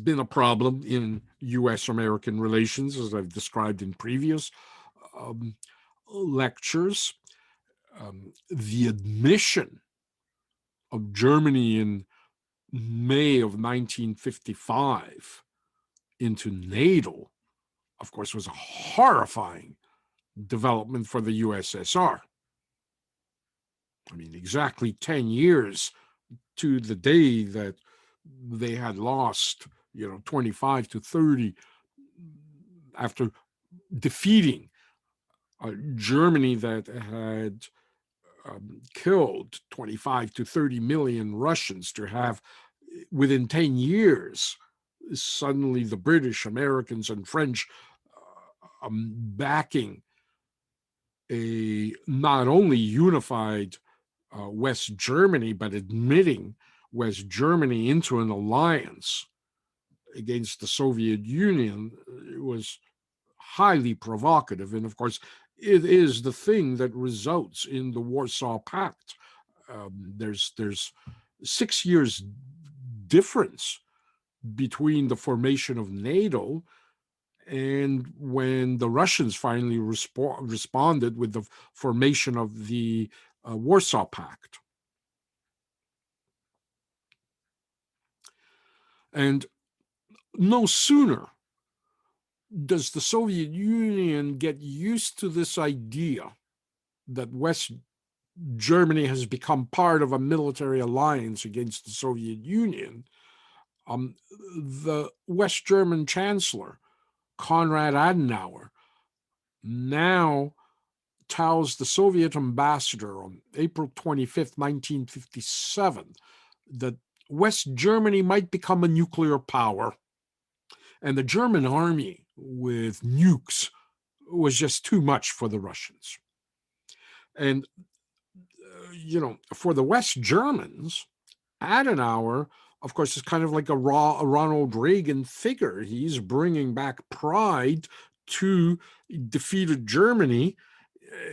A: been a problem in U.S.-American relations, as I've described in previous lectures. The admission of Germany in May of 1955 into NATO, of course, was a horrifying development for the USSR. I mean, exactly 10 years to the day that they had lost, 25 to 30 after defeating Germany that had killed 25 to 30 million Russians, to have within 10 years suddenly the British, Americans, and French backing a not only unified West Germany, but admitting West Germany into an alliance against the Soviet Union. It was highly provocative. And of course, it is the thing that results in the Warsaw Pact. There's 6 years difference between the formation of NATO and when the Russians finally responded with the formation of the Warsaw Pact. And no sooner does the Soviet Union get used to this idea that West Germany has become part of a military alliance against the Soviet Union, the West German Chancellor, Konrad Adenauer, now tells the Soviet ambassador on April 25th, 1957, that West Germany might become a nuclear power. And the German army with nukes was just too much for the Russians. And, for the West Germans, Adenauer, of course, is kind of like a Ronald Reagan figure. He's bringing back pride to defeated Germany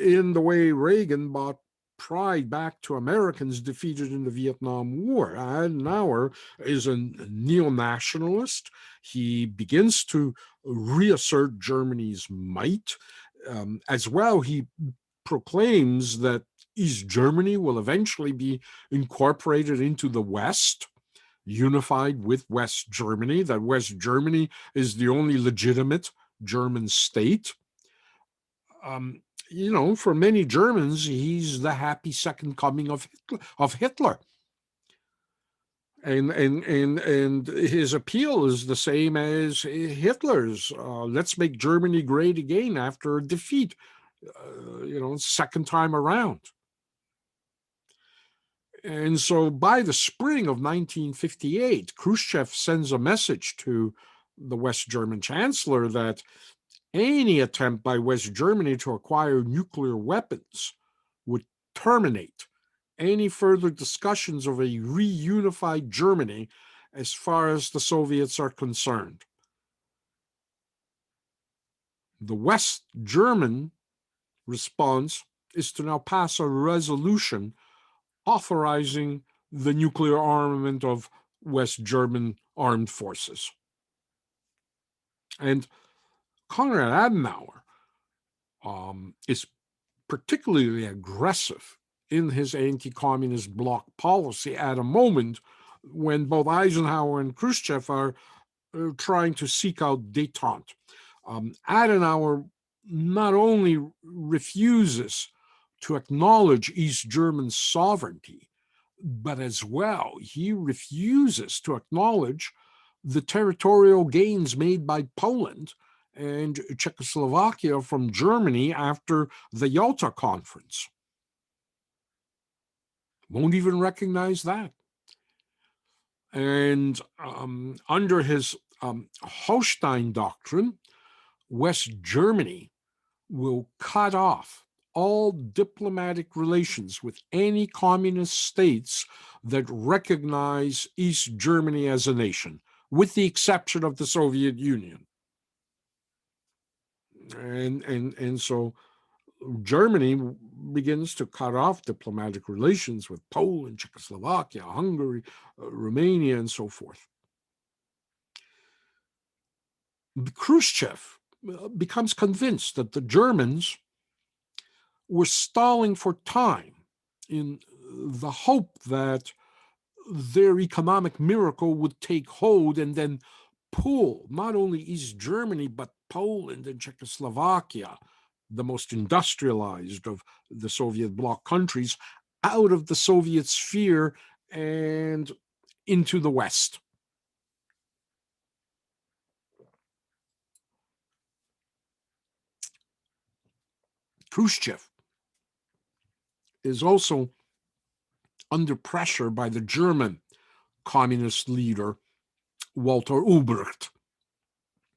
A: in the way Reagan brought pride back to Americans defeated in the Vietnam War. Adenauer is a neo-nationalist. He begins to reassert Germany's might. As well, he proclaims that East Germany will eventually be incorporated into the West, unified with West Germany, that West Germany is the only legitimate German state. For many Germans, he's the happy second coming of Hitler. And his appeal is the same as Hitler's. Let's make Germany great again after a defeat, second time around. And so by the spring of 1958, Khrushchev sends a message to the West German chancellor that any attempt by West Germany to acquire nuclear weapons would terminate any further discussions of a reunified Germany as far as the Soviets are concerned. The West German response is to now pass a resolution authorizing the nuclear armament of West German armed forces. And Konrad Adenauer is particularly aggressive in his anti-communist bloc policy at a moment when both Eisenhower and Khrushchev are trying to seek out détente. Adenauer not only refuses to acknowledge East German sovereignty, but as well, he refuses to acknowledge the territorial gains made by Poland and Czechoslovakia from Germany after the Yalta Conference. Won't even recognize that. And under his Holstein doctrine, West Germany will cut off all diplomatic relations with any communist states that recognize East Germany as a nation, with the exception of the Soviet Union. And so Germany begins to cut off diplomatic relations with Poland, Czechoslovakia, Hungary, Romania, and so forth. Khrushchev becomes convinced that the Germans were stalling for time in the hope that their economic miracle would take hold and then pull not only East Germany, but Poland and Czechoslovakia, the most industrialized of the Soviet bloc countries, out of the Soviet sphere and into the West. Khrushchev is also under pressure by the German communist leader, Walter Ulbricht,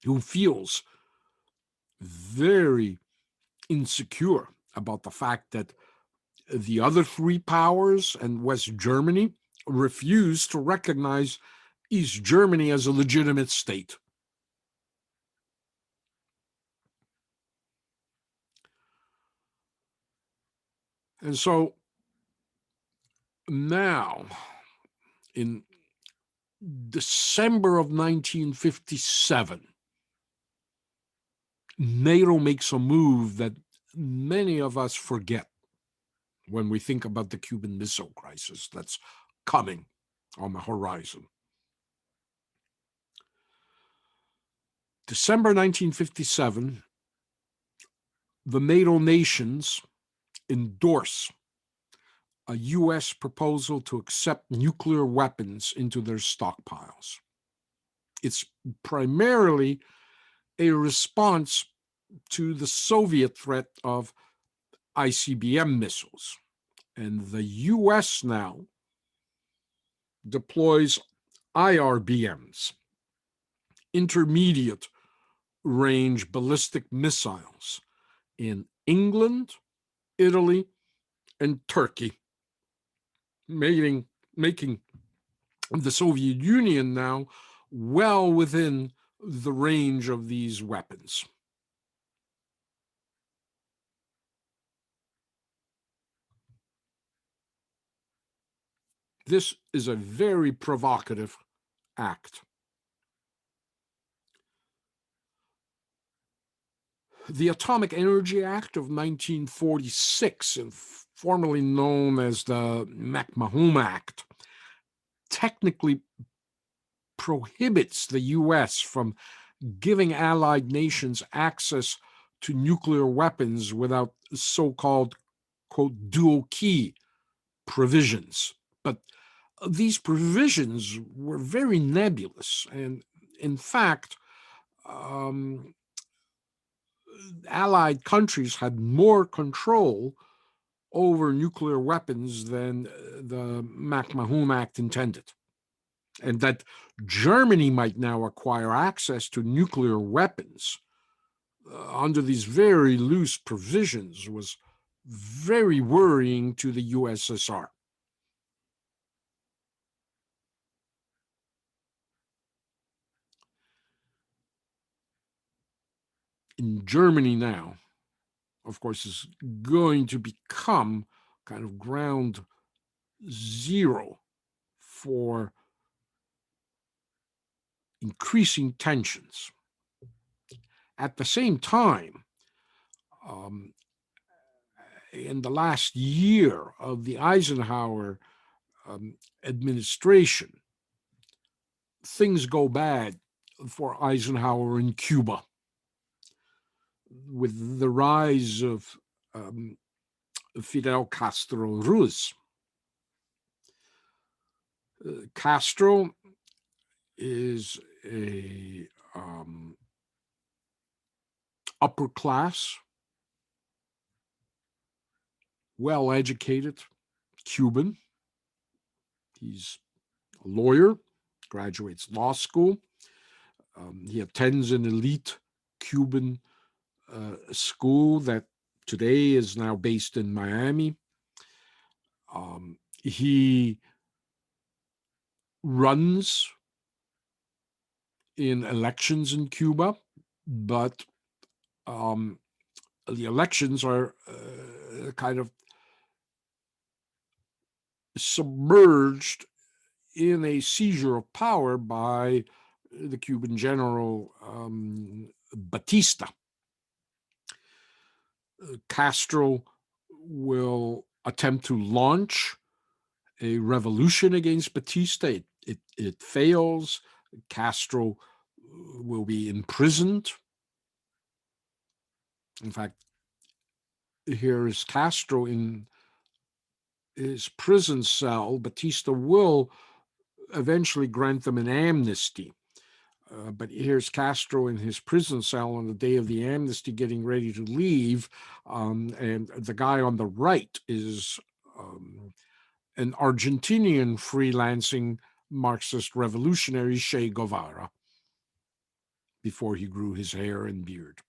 A: who feels very insecure about the fact that the other three powers and West Germany refuse to recognize East Germany as a legitimate state. And so now, in December of 1957, NATO makes a move that many of us forget when we think about the Cuban Missile Crisis that's coming on the horizon. December 1957, the NATO nations endorse a U.S. proposal to accept nuclear weapons into their stockpiles. It's primarily a response to the Soviet threat of ICBM missiles. And the U.S. now deploys IRBMs, intermediate range ballistic missiles, in England, Italy, and Turkey, making the Soviet Union now well within the range of these weapons. This is a very provocative act. The Atomic Energy Act of 1946, and formerly known as the McMahon Act, technically prohibits the U.S. from giving Allied nations access to nuclear weapons without so-called, quote, dual key provisions. But these provisions were very nebulous, and in fact, Allied countries had more control over nuclear weapons than the McMahon Act intended. And that Germany might now acquire access to nuclear weapons under these very loose provisions was very worrying to the USSR. In Germany now, of course, is going to become kind of ground zero for increasing tensions. At the same time, in the last year of the Eisenhower administration, things go bad for Eisenhower in Cuba with the rise of Fidel Castro Ruz. Castro is a upper class, well-educated Cuban. He's a lawyer, graduates law school. He attends an elite Cuban school that today is now based in Miami. He runs in elections in Cuba, but the elections are kind of submerged in a seizure of power by the Cuban general Batista. Castro will attempt to launch a revolution against Batista. It fails. Castro will be imprisoned. In fact, here is Castro in his prison cell. Batista will eventually grant them an amnesty. But here's Castro in his prison cell on the day of the amnesty getting ready to leave. And the guy on the right is an Argentinian freelancing Marxist revolutionary, Che Guevara, before he grew his hair and beard.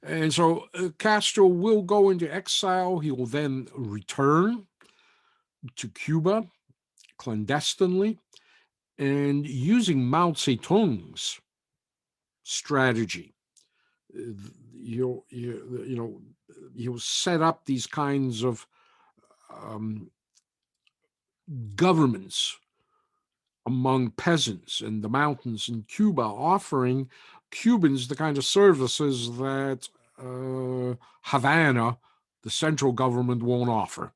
A: And so Castro will go into exile. He will then return to Cuba clandestinely, and using Mao Zedong's strategy, he'll set up these kinds of governments among peasants in the mountains in Cuba, offering Cubans the kind of services that Havana, the central government, won't offer.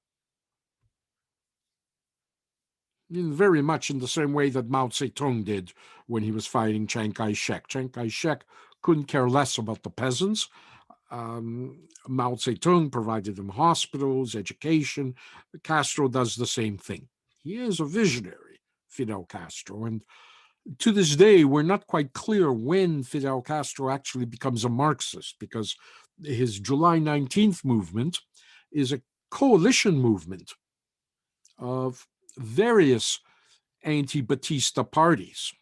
A: Very much in the same way that Mao Zedong did when he was fighting Chiang Kai-shek. Chiang Kai-shek couldn't care less about the peasants. Mao Zedong provided them hospitals, education. Castro does the same thing. He is a visionary, Fidel Castro. And to this day, we're not quite clear when Fidel Castro actually becomes a Marxist, because his July 19th movement is a coalition movement of various anti-Batista parties.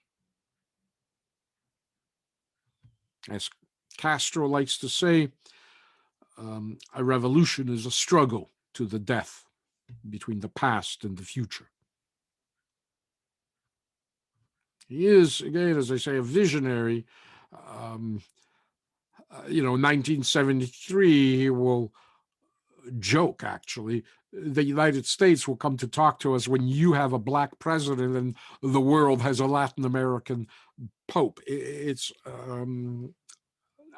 A: As Castro likes to say, a revolution is a struggle to the death between the past and the future. He is, again, as I say, a visionary. 1973, he will joke, actually, the United States will come to talk to us when you have a black president and the world has a Latin American pope. It's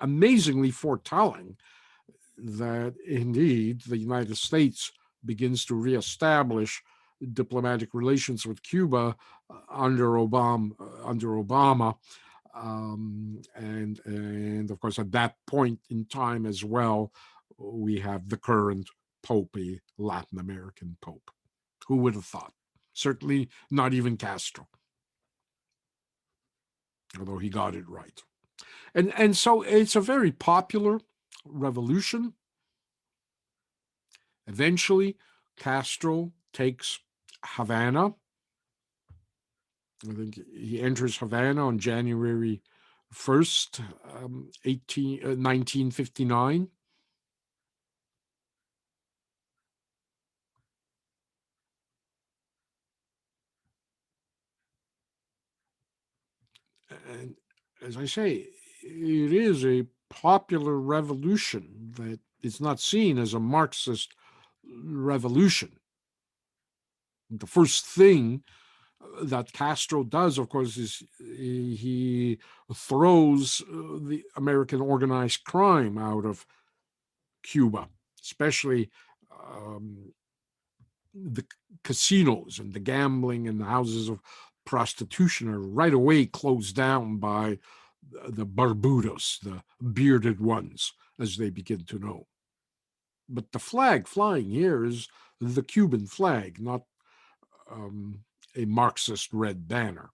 A: amazingly foretelling that indeed the United States begins to reestablish diplomatic relations with Cuba under Obama. And of course, at that point in time as well, we have the current Pope, a Latin American Pope. Who would have thought? Certainly not even Castro, although he got it right. And so it's a very popular revolution. Eventually, Castro takes Havana. I think he enters Havana on January 1st, 1959. And as I say, it is a popular revolution that is not seen as a Marxist revolution. The first thing that Castro does, of course, is he throws the American organized crime out of Cuba, especially um, the casinos and the gambling and the houses of prostitution are right away closed down by the barbudos, the bearded ones, as they begin to know. But the flag flying here is the Cuban flag, not um, a Marxist red banner.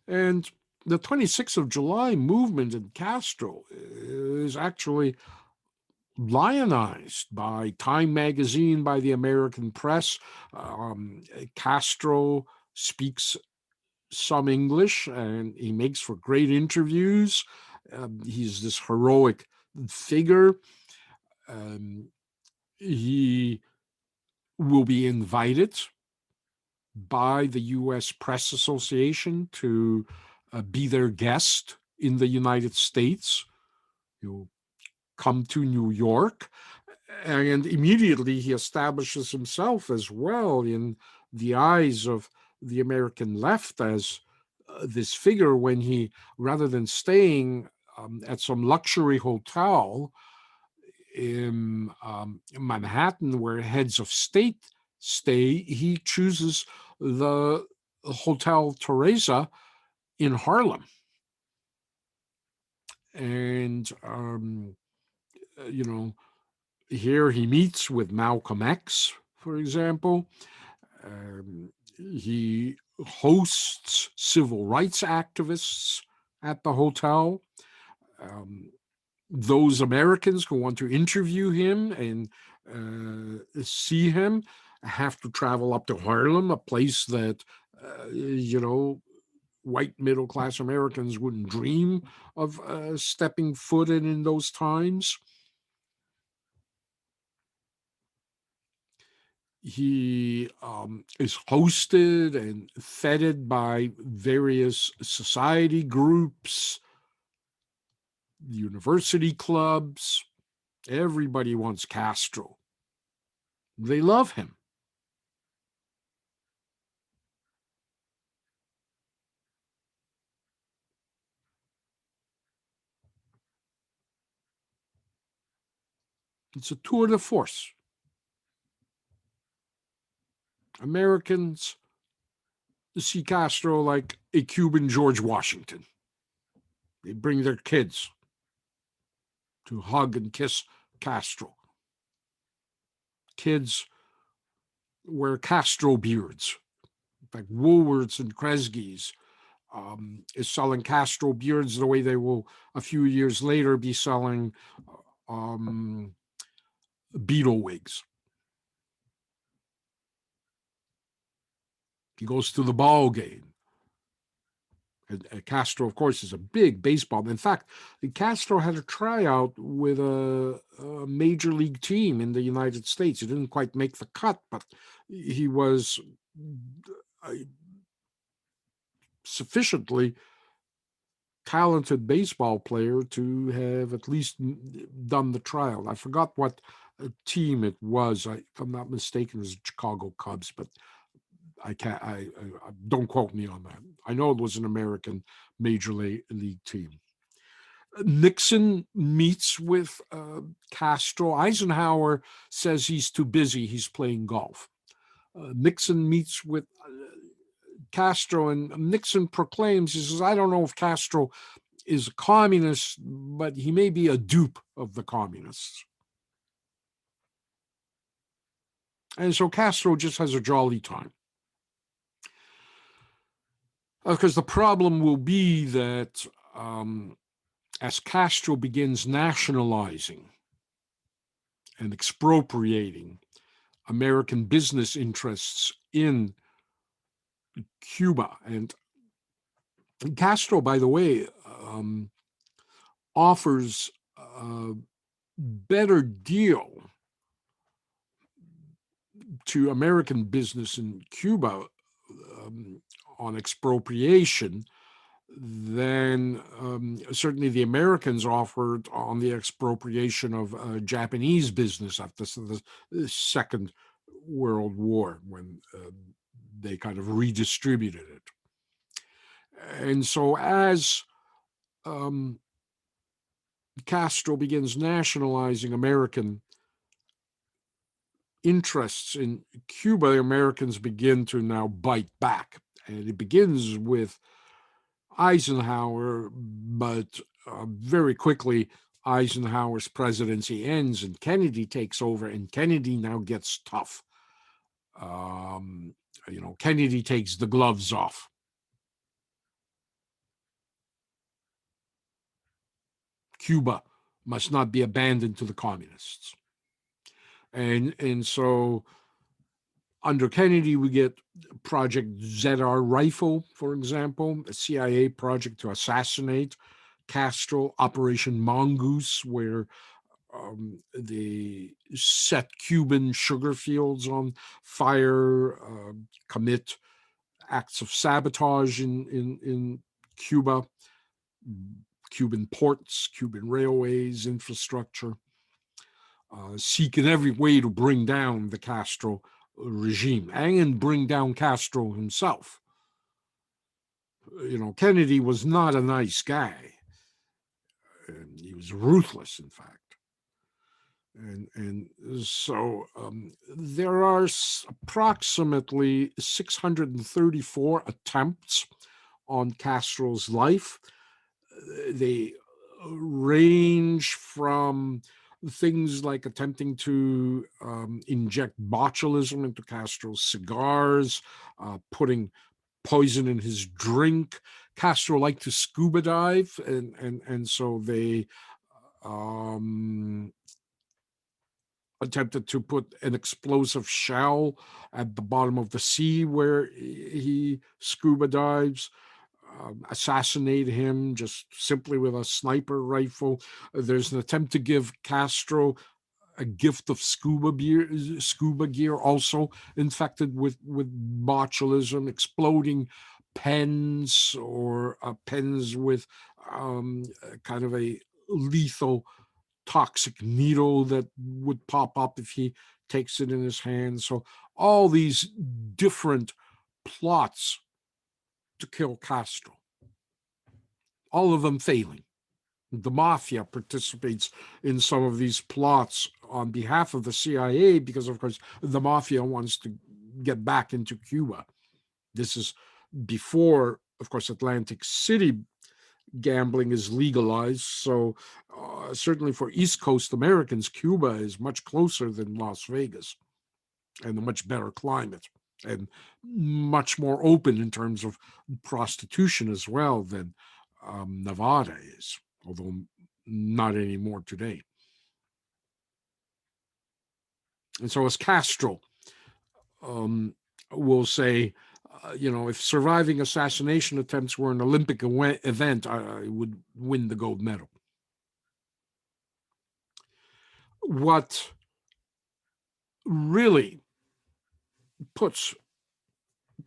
A: And the 26th of July movement in Castro is actually lionized by Time magazine, by the American press. Castro speaks some English and he makes for great interviews. He's this heroic figure. Um, he will be invited by the U.S. Press Association to be their guest in the United States. He'll come to New York, and immediately he establishes himself as well in the eyes of the American left as this figure when he, rather than staying at some luxury hotel in Manhattan where heads of state stay, he chooses the Hotel Teresa in Harlem. And, you know, here he meets with Malcolm X, for example. He hosts civil rights activists at the hotel. Um, those Americans who want to interview him and see him have to travel up to Harlem, a place that, white middle class Americans wouldn't dream of stepping foot in those times. He is hosted and feted by various society groups, university clubs. Everybody wants Castro. They love him. It's a tour de force. Americans see Castro like a Cuban George Washington. They bring their kids to hug and kiss Castro. Kids wear Castro beards, like Woolworths and Kresge's is selling Castro beards the way they will a few years later be selling um, Beetle wigs. He goes to the ball game. And Castro, of course, is a big baseball. In fact, Castro had a tryout with a major league team in the United States. He didn't quite make the cut, but he was sufficiently talented baseball player to have at least done the trial. I forgot what team it was. If I'm not mistaken, it was the Chicago Cubs, but I can't. I don't quote me on that. I know it was an American major league team. Nixon meets with Castro. Eisenhower says he's too busy. He's playing golf. Nixon meets with Castro, and Nixon proclaims, he says, I don't know if Castro is a communist, but he may be a dupe of the communists. And so Castro just has a jolly time. Because the problem will be that as Castro begins nationalizing and expropriating American business interests in Cuba, and Castro, by the way, offers a better deal to American business in Cuba on expropriation Then certainly the Americans offered on the expropriation of Japanese business after the Second World War, when they kind of redistributed it. And so as um, Castro begins nationalizing American interests in Cuba, the Americans begin to now bite back. And it begins with Eisenhower, but very quickly Eisenhower's presidency ends and Kennedy takes over, and Kennedy now gets tough. Kennedy takes the gloves off. Cuba must not be abandoned to the communists. And so under Kennedy, we get Project ZR Rifle, for example, a CIA project to assassinate Castro, Operation Mongoose, where they set Cuban sugar fields on fire, commit acts of sabotage in Cuba, Cuban ports, Cuban railways, infrastructure, seek in every way to bring down the Castro regime and bring down Castro himself. Kennedy was not a nice guy. He was ruthless, in fact. And so there are approximately 634 attempts on Castro's life. They range from things like attempting to inject botulism into Castro's cigars, putting poison in his drink. Castro liked to scuba dive, and so they attempted to put an explosive shell at the bottom of the sea where he scuba dives, assassinate him just simply with a sniper rifle. There's an attempt to give Castro a gift of scuba gear, also infected with botulism, exploding pens or pens with kind of a lethal toxic needle that would pop up if he takes it in his hand. So all these different plots to kill Castro, all of them failing. The mafia participates in some of these plots on behalf of the CIA because, of course, the mafia wants to get back into Cuba. This is before, of course, Atlantic City gambling is legalized. So certainly for East Coast Americans, Cuba is much closer than Las Vegas and a much better climate and much more open in terms of prostitution as well than Nevada is, although not anymore today. And so as Castro will say, if surviving assassination attempts were an Olympic event, I would win the gold medal. What really puts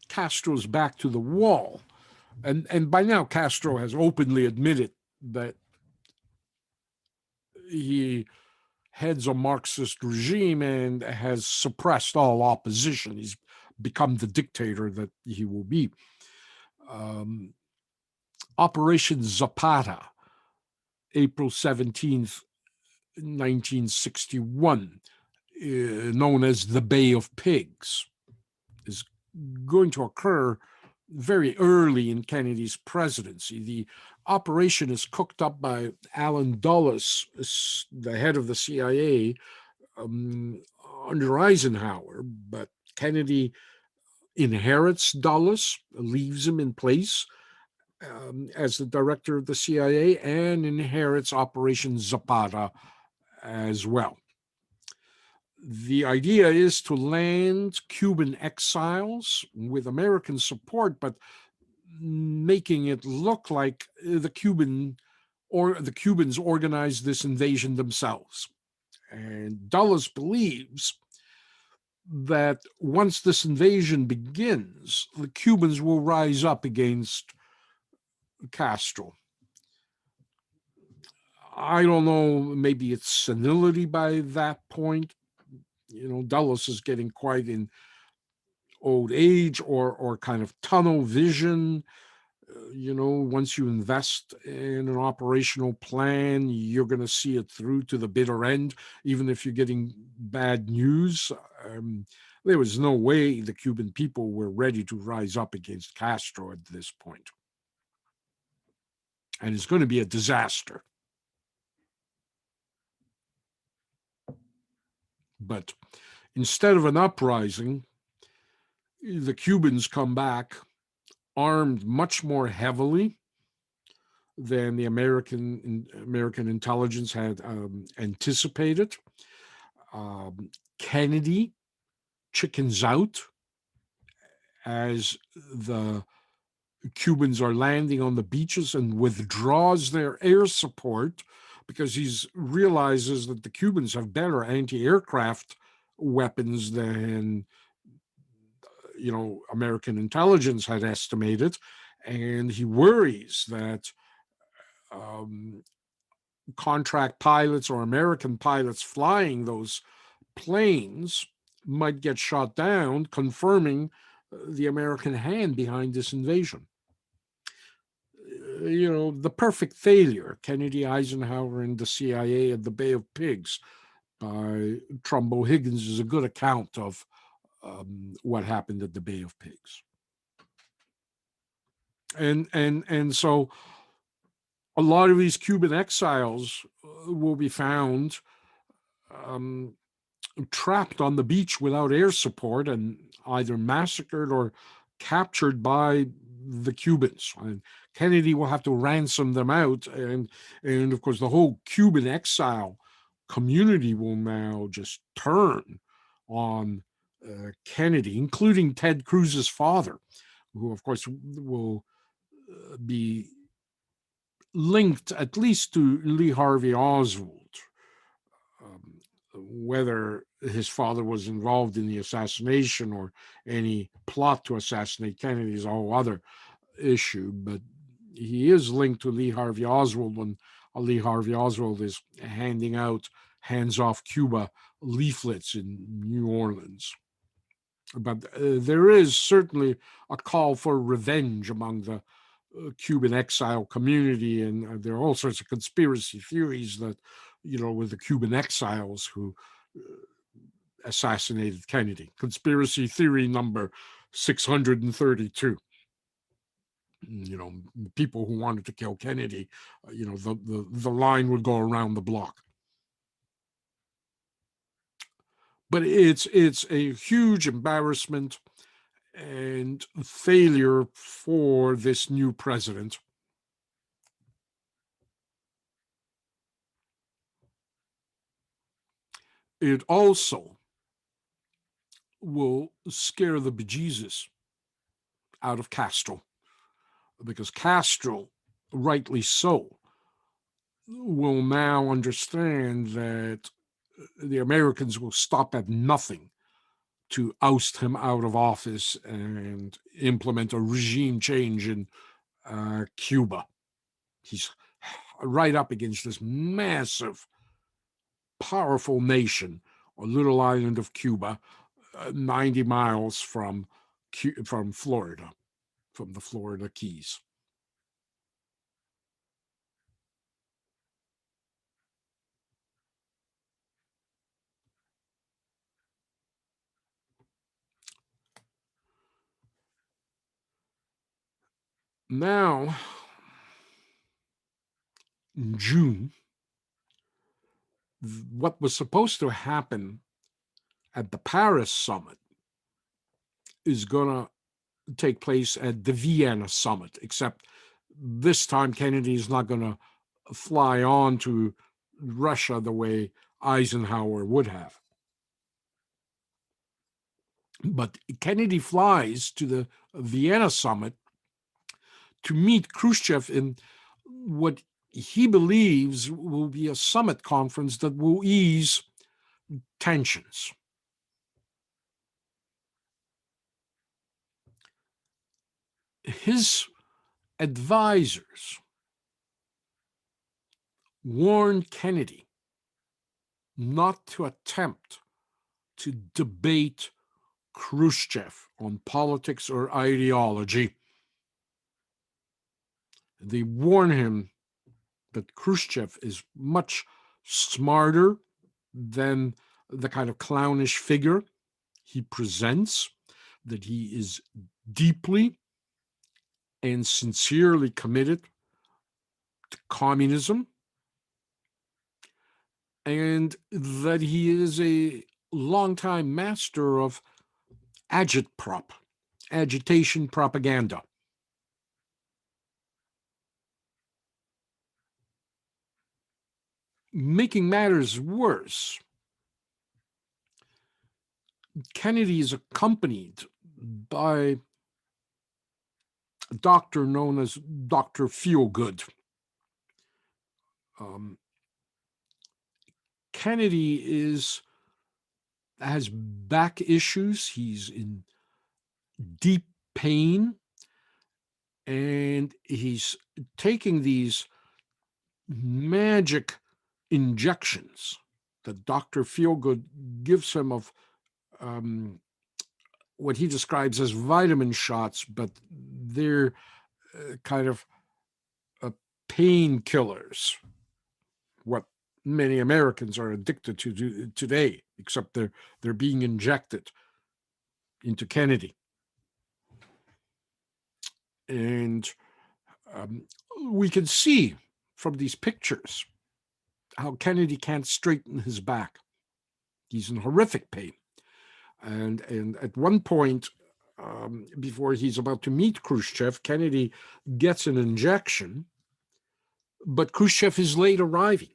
A: Castro's back to the wall, and by now Castro has openly admitted that he heads a Marxist regime and has suppressed all opposition. He's become the dictator that he will be. Operation Zapata, April 17th, 1961, known as the Bay of Pigs, is going to occur very early in Kennedy's presidency. The operation is cooked up by Allen Dulles, the head of the CIA, under Eisenhower, but Kennedy inherits Dulles, leaves him in place as the director of the CIA, and inherits Operation Zapata as well. The idea is to land Cuban exiles with American support, but making it look like the Cubans organized this invasion themselves. And Dulles believes that once this invasion begins, the Cubans will rise up against Castro. I don't know, maybe it's senility by that point. Dulles is getting quite in old age, or kind of tunnel vision. Once you invest in an operational plan, you're going to see it through to the bitter end, even if you're getting bad news. There was no way the Cuban people were ready to rise up against Castro at this point. And it's going to be a disaster. But instead of an uprising, the Cubans come back armed much more heavily than the American intelligence had anticipated. Kennedy chickens out as the Cubans are landing on the beaches and withdraws their air support because he realizes that the Cubans have better anti-aircraft weapons than American intelligence had estimated, and he worries that contract pilots or American pilots flying those planes might get shot down, confirming the American hand behind this invasion. The perfect failure, Kennedy, Eisenhower, and the CIA at the Bay of Pigs by Trumbo Higgins is a good account of what happened at the Bay of Pigs. And so a lot of these Cuban exiles will be found trapped on the beach without air support and either massacred or captured by the Cubans. And Kennedy will have to ransom them out. And of course, the whole Cuban exile community will now just turn on Kennedy, including Ted Cruz's father, who, of course, will be linked at least to Lee Harvey Oswald. Whether his father was involved in the assassination or any plot to assassinate Kennedy is a whole other issue, but he is linked to Lee Harvey Oswald when Lee Harvey Oswald is handing out hands off Cuba leaflets in New Orleans. But there is certainly a call for revenge among the Cuban exile community, and there are all sorts of conspiracy theories that, with the Cuban exiles who assassinated Kennedy. Conspiracy theory number 632. People who wanted to kill Kennedy, the line would go around the block. But it's a huge embarrassment and failure for this new president. It also will scare the bejesus out of Castro, because Castro, rightly so, will now understand that the Americans will stop at nothing to oust him out of office and implement a regime change in Cuba. He's right up against this massive, powerful nation, a little island of Cuba, 90 miles from Florida, from the Florida Keys. Now, in June, what was supposed to happen at the Paris summit is going to take place at the Vienna summit, except this time Kennedy is not going to fly on to Russia the way Eisenhower would have. But Kennedy flies to the Vienna summit to meet Khrushchev in what he believes will be a summit conference that will ease tensions. His advisors warned Kennedy not to attempt to debate Khrushchev on politics or ideology. They warn him that Khrushchev is much smarter than the kind of clownish figure he presents, that he is deeply and sincerely committed to communism, and that he is a longtime master of agitprop, agitation propaganda. Making matters worse, Kennedy is accompanied by a doctor known as Dr. Feelgood. Kennedy has back issues. He's in deep pain, and he's taking these magic injections that Dr. Feelgood gives him of what he describes as vitamin shots, but they're kind of painkillers, what many Americans are addicted to today, except they're being injected into Kennedy. And we can see from these pictures how Kennedy can't straighten his back. He's in horrific pain. And at one point, before he's about to meet Khrushchev, Kennedy gets an injection, but Khrushchev is late arriving.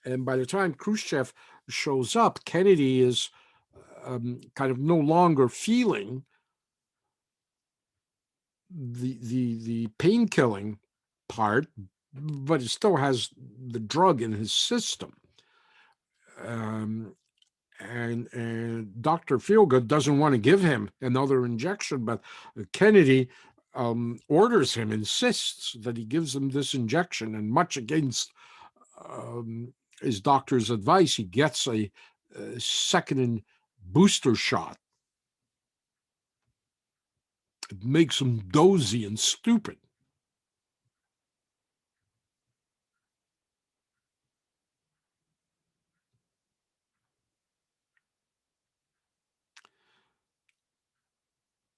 A: And by the time Khrushchev shows up, Kennedy is kind of no longer feeling the pain-killing part, but he still has the drug in his system. And Dr. Feelgood doesn't want to give him another injection, but Kennedy orders him, insists that he gives him this injection, and much against his doctor's advice, he gets a second booster shot. It makes him dozy and stupid.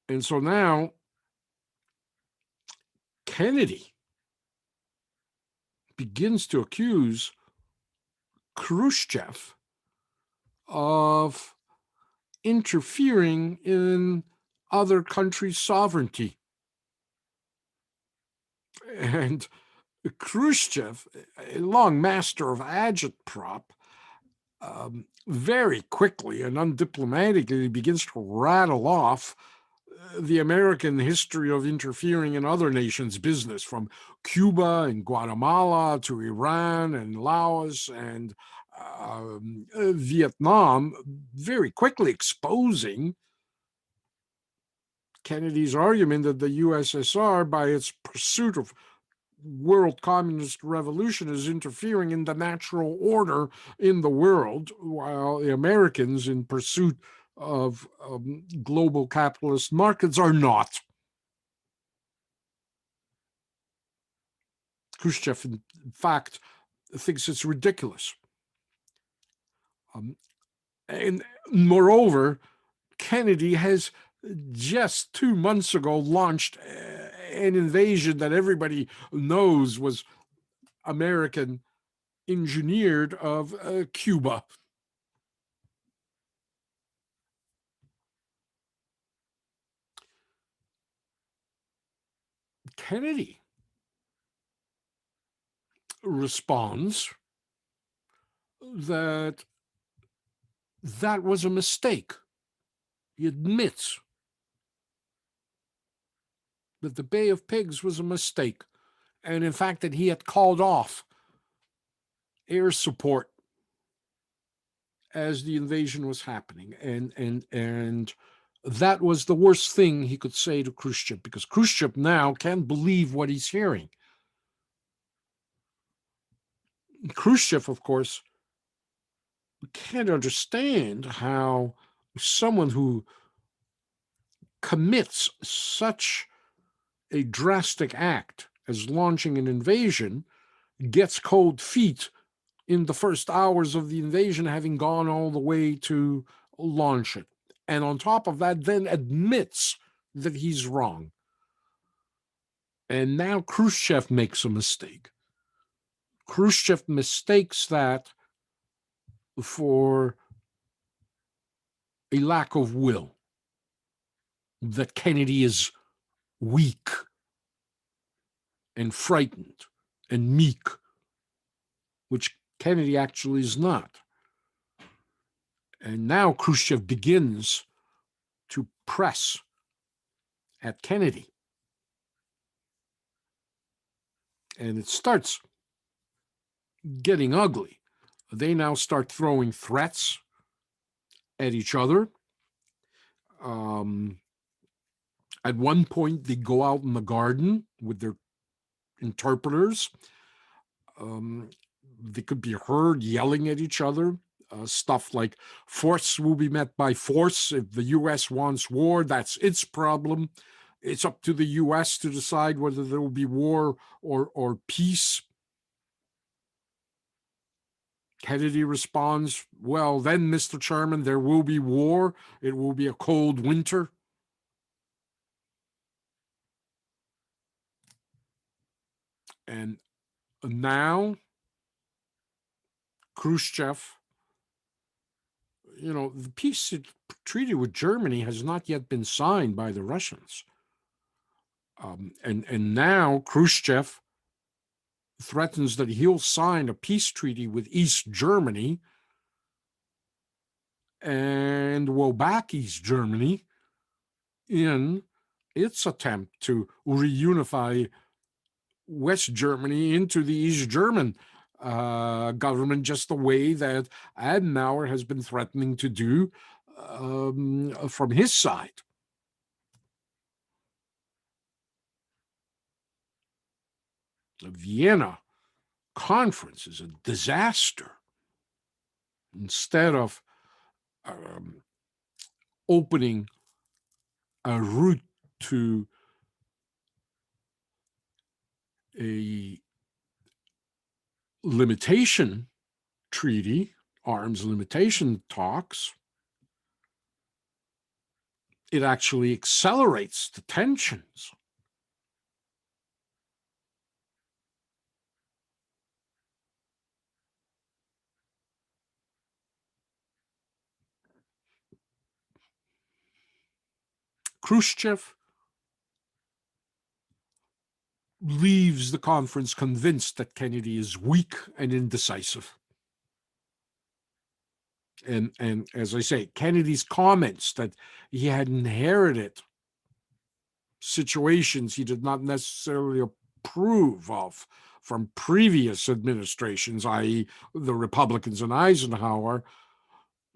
A: And so now Kennedy begins to accuse Khrushchev of interfering in other countries' sovereignty. And Khrushchev, a long master of agitprop, very quickly and undiplomatically begins to rattle off the American history of interfering in other nations' business, from Cuba and Guatemala to Iran and Laos and Vietnam, very quickly exposing Kennedy's argument that the USSR, by its pursuit of world communist revolution, is interfering in the natural order in the world, while the Americans, in pursuit of global capitalist markets, are not. Khrushchev, in fact, thinks it's ridiculous. And moreover, Kennedy has just 2 months ago launched an invasion that everybody knows was American engineered of Cuba. Kennedy responds that that was a mistake. He admits that the Bay of Pigs was a mistake, and in fact that he had called off air support as the invasion was happening, and That was the worst thing he could say to Khrushchev, because Khrushchev now can't believe what he's hearing. Khrushchev, of course, can't understand how someone who commits such a drastic act as launching an invasion gets cold feet in the first hours of the invasion, having gone all the way to launch it. And on top of that, then admits that he's wrong. And now Khrushchev makes a mistake. Khrushchev mistakes that for a lack of will, that Kennedy is weak and frightened and meek, which Kennedy actually is not. And now Khrushchev begins to press at Kennedy. And it starts getting ugly. They now start throwing threats at each other. At one point, they go out in the garden with their interpreters. They could be heard yelling at each other. Stuff like force will be met by force. If the U.S. wants war, that's its problem. It's up to the U.S. to decide whether there will be war or peace. Kennedy responds, well, then, Mr. Chairman, there will be war. It will be a cold winter. And now, Khrushchev, the peace treaty with Germany has not yet been signed by the Russians. And now Khrushchev threatens that he'll sign a peace treaty with East Germany and will back East Germany in its attempt to reunify West Germany into the East German government, just the way that Adenauer has been threatening to do from his side. The Vienna Conference is a disaster. Instead of opening a route to a limitation treaty, arms limitation talks, it actually accelerates the tensions. Khrushchev leaves the conference convinced that Kennedy is weak and indecisive. And as I say, Kennedy's comments that he had inherited situations he did not necessarily approve of from previous administrations, i.e. the Republicans and Eisenhower,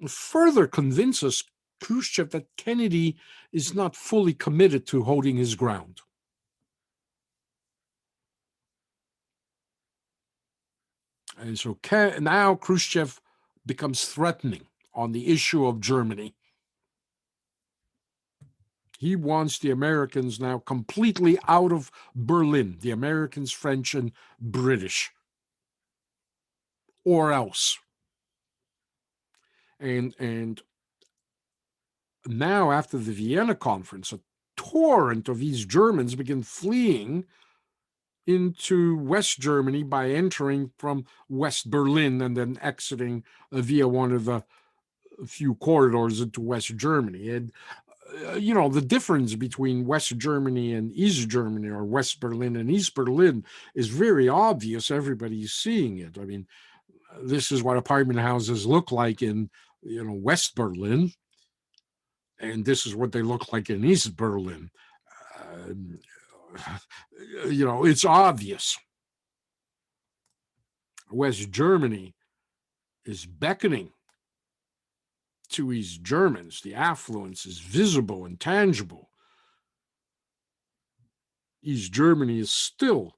A: further convinces Khrushchev that Kennedy is not fully committed to holding his ground. And so now Khrushchev becomes threatening on the issue of Germany. He wants the Americans now completely out of Berlin, the Americans, French, and British, or else. And now, after the Vienna Conference, a torrent of East Germans begin fleeing into West Germany by entering from West Berlin and then exiting via one of the few corridors into West Germany. And, the difference between West Germany and East Germany, or West Berlin and East Berlin, is very obvious. Everybody's seeing it. I mean, this is what apartment houses look like in, West Berlin. And this is what they look like in East Berlin. It's obvious. West Germany is beckoning to East Germans, the affluence is visible and tangible. East Germany is still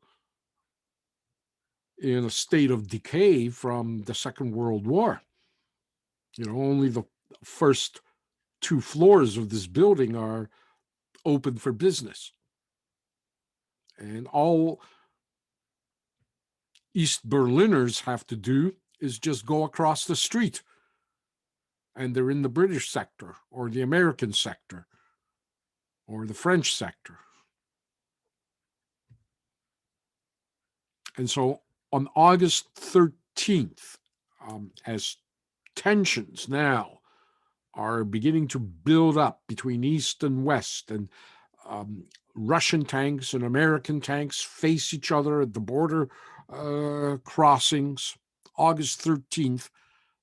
A: in a state of decay from the Second World War. Only the first 2 floors of this building are open for business. And all East Berliners have to do is just go across the street, and they're in the British sector or the American sector or the French sector. And so on August 13th, as tensions now are beginning to build up between East and West, and Russian tanks and American tanks face each other at the border crossings, August 13th,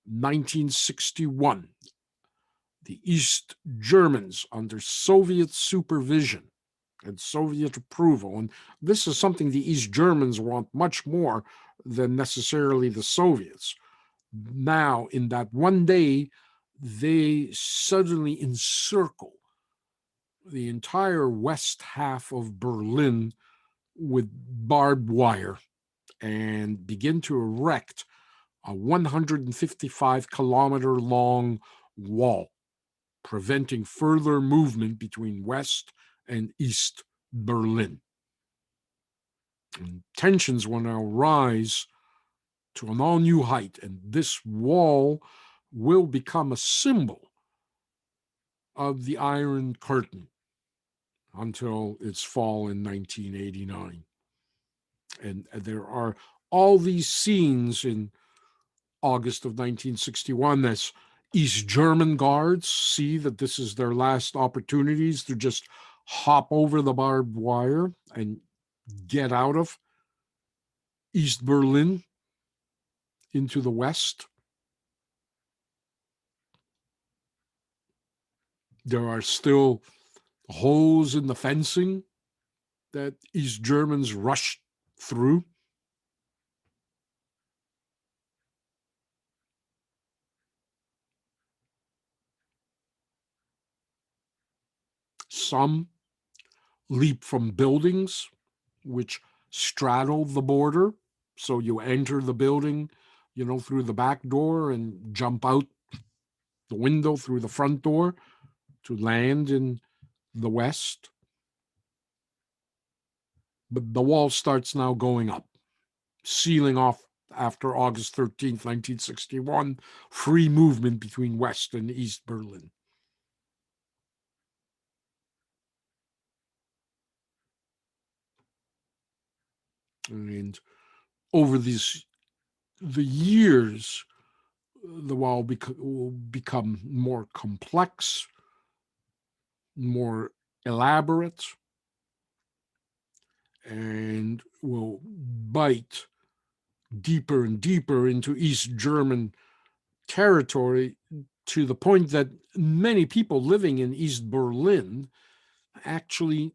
A: 1961. The East Germans, under Soviet supervision and Soviet approval, and this is something the East Germans want much more than necessarily the Soviets. Now, in that one day, they suddenly encircle the entire west half of Berlin with barbed wire and begin to erect a 155-kilometer long wall, preventing further movement between West and East Berlin. And tensions will now rise to an all-new height, and this wall will become a symbol of the Iron Curtain until its fall in 1989. And there are all these scenes in August of 1961 as East German guards see that this is their last opportunities to just hop over the barbed wire and get out of East Berlin into the West. There are still holes in the fencing that East Germans rushed through. Some leap from buildings which straddle the border. So you enter the building, through the back door and jump out the window through the front door to land in the West. But the wall starts now going up, sealing off after August 13th, 1961, free movement between West and East Berlin. And over the years, the wall will become more complex, more elaborate, and will bite deeper and deeper into East German territory, to the point that many people living in East Berlin actually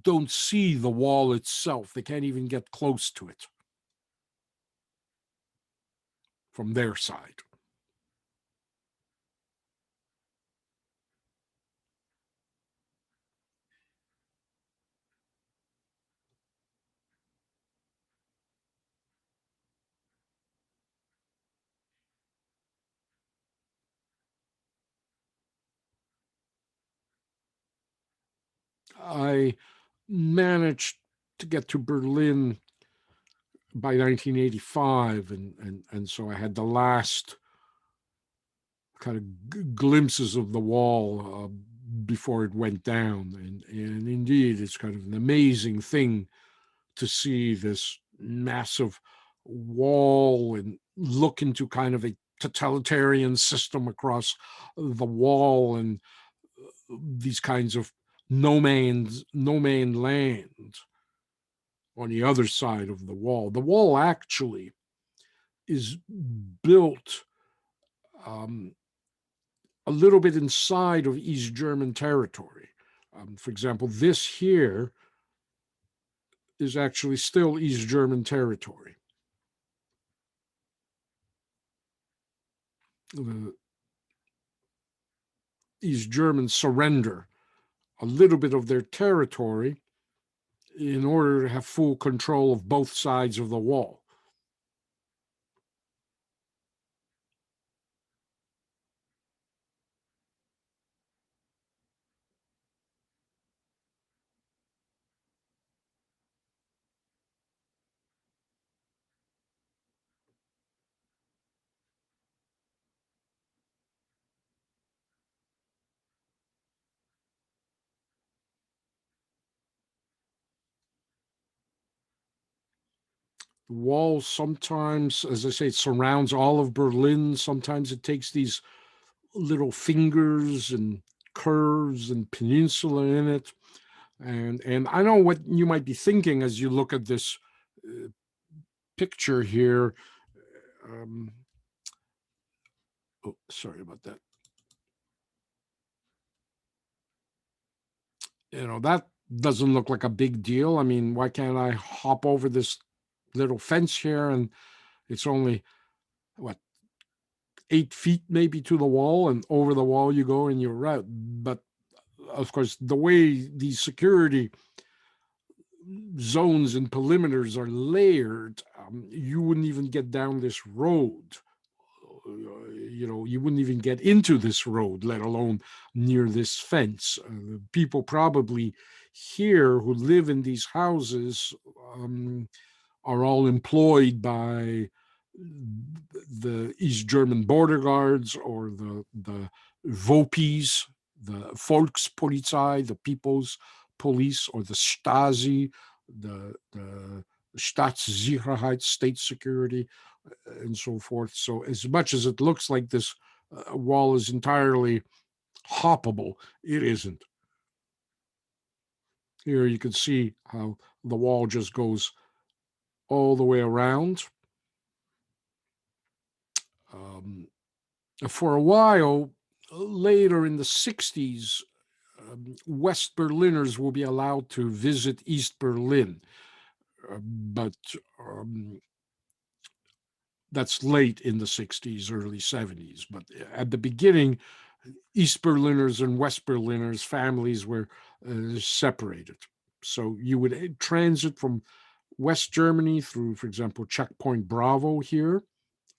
A: don't see the wall itself. They can't even get close to it from their side. I managed to get to Berlin by 1985, and so I had the last kind of glimpses of the wall before it went down, and indeed it's kind of an amazing thing to see this massive wall and look into kind of a totalitarian system across the wall, and these kinds of no man's land on the other side of the wall. The wall actually is built a little bit inside of East German territory. For example, this here is actually still East German territory. East Germans surrender a little bit of their territory in order to have full control of both sides of the wall. The wall sometimes, as I say, it surrounds all of Berlin. Sometimes it takes these little fingers and curves and peninsula in it. And I know what you might be thinking as you look at this uh, picture here. Um, oh, sorry about that. That doesn't look like a big deal. I mean, why can't I hop over this little fence here, and it's only what, 8 feet maybe to the wall, and over the wall you go and you're out. But of course, the way these security zones and perimeters are layered, you wouldn't even get down this road. You wouldn't even get into this road, let alone near this fence. People probably here who live in these houses are all employed by the East German border guards or the VOPs, the Volkspolizei, the People's Police, or the Stasi, the Staatssicherheit, state security, and so forth. So, as much as it looks like this wall is entirely hoppable, it isn't. Here you can see how the wall just goes all the way around. Um, for a while, later in the 60s, West Berliners will be allowed to visit East Berlin. But that's late in the 60s, early 70s. But at the beginning, East Berliners and West Berliners families were separated. So you would transit from West Germany through, for example, Checkpoint Bravo here